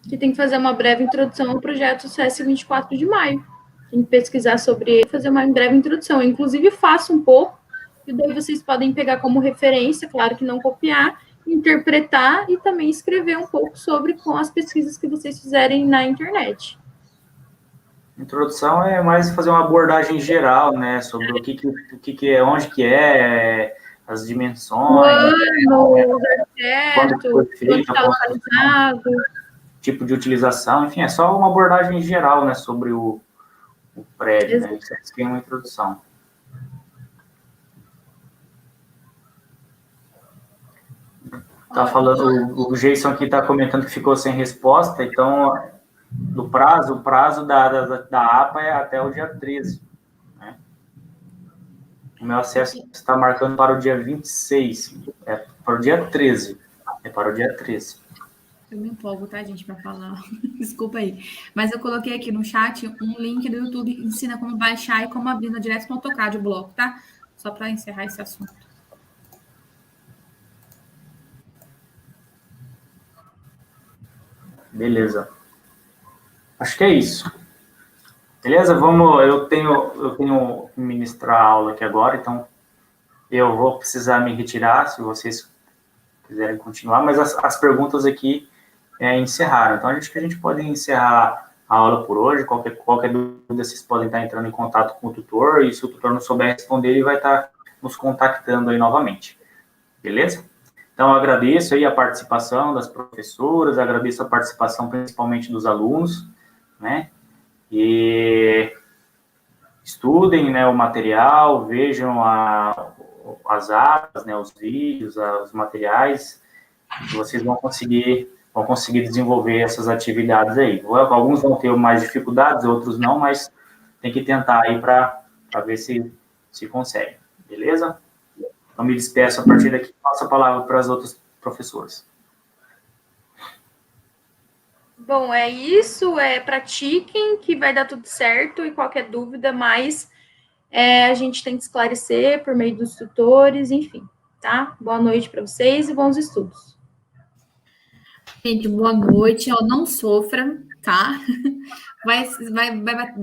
Speaker 3: Que tem que fazer uma breve introdução ao projeto CS 24 de maio. Tem que pesquisar sobre ele, fazer uma breve introdução. Eu, inclusive, faço um pouco, e daí vocês podem pegar como referência, claro que não copiar, interpretar e também escrever um pouco sobre com as pesquisas que vocês fizerem na internet.
Speaker 1: Introdução é mais fazer uma abordagem geral, né, sobre o que é, onde que é, as dimensões,
Speaker 3: o arquiteto, onde está localizado,
Speaker 1: tipo de utilização, enfim, é só uma abordagem geral, né, sobre o prédio, né, isso é uma introdução. Tá falando, o Jason aqui está comentando que ficou sem resposta, então o prazo da APA é até o dia 13. Né? O meu acesso está marcando para o dia 26. É para o dia 13. É para o dia 13.
Speaker 2: Eu me empolgo, tá, gente, para falar. Desculpa aí. Mas eu coloquei aqui no chat um link do YouTube que ensina como baixar e como abrir no direto no AutoCAD o bloco, tá? Só para encerrar esse assunto.
Speaker 1: Beleza. Acho que é isso. Beleza? Eu tenho que ministrar a aula aqui agora, então eu vou precisar me retirar, se vocês quiserem continuar, mas as perguntas aqui encerraram. Então, acho que a gente pode encerrar a aula por hoje. Qualquer dúvida, vocês podem estar entrando em contato com o tutor, e se o tutor não souber responder, ele vai estar nos contactando aí novamente. Beleza? Então, eu agradeço aí a participação das professoras, agradeço a participação principalmente dos alunos, né? E estudem, né, o material, vejam as aulas, né, os vídeos, os materiais, que vocês vão conseguir desenvolver essas atividades aí. Alguns vão ter mais dificuldades, outros não, mas tem que tentar aí para ver se consegue. Beleza? Então, me despeço a partir daqui, passo a palavra para as outras professores.
Speaker 3: Bom, é isso, pratiquem que vai dar tudo certo, e qualquer dúvida mais a gente tem que esclarecer por meio dos tutores, enfim, tá? Boa noite para vocês e bons estudos.
Speaker 2: Gente, boa noite. Ó, não sofra, tá? Vai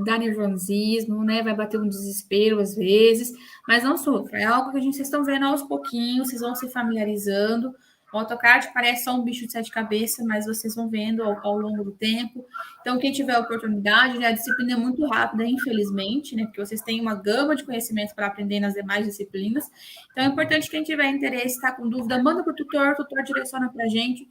Speaker 2: dar nervosismo, né? Vai bater um desespero às vezes, mas não sofra. É algo que vocês estão vendo aos pouquinhos, vocês vão se familiarizando. O AutoCAD parece só um bicho de 7 cabeças, mas vocês vão vendo ao longo do tempo. Então, quem tiver oportunidade, né, a disciplina é muito rápida, infelizmente, né? Porque vocês têm uma gama de conhecimentos para aprender nas demais disciplinas. Então, é importante que quem tiver interesse, está com dúvida, manda para o tutor direciona para a gente.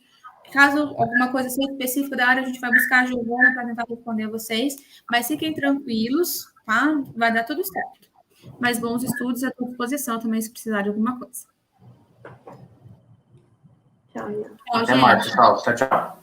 Speaker 2: Caso alguma coisa seja específica da área, a gente vai buscar a Giovana para tentar responder a vocês. Mas fiquem tranquilos, tá? Vai dar tudo certo. Mas bons estudos, à tua disposição também, se precisar de alguma coisa.
Speaker 3: Tchau.
Speaker 1: Até mais, pessoal. Tchau, tchau.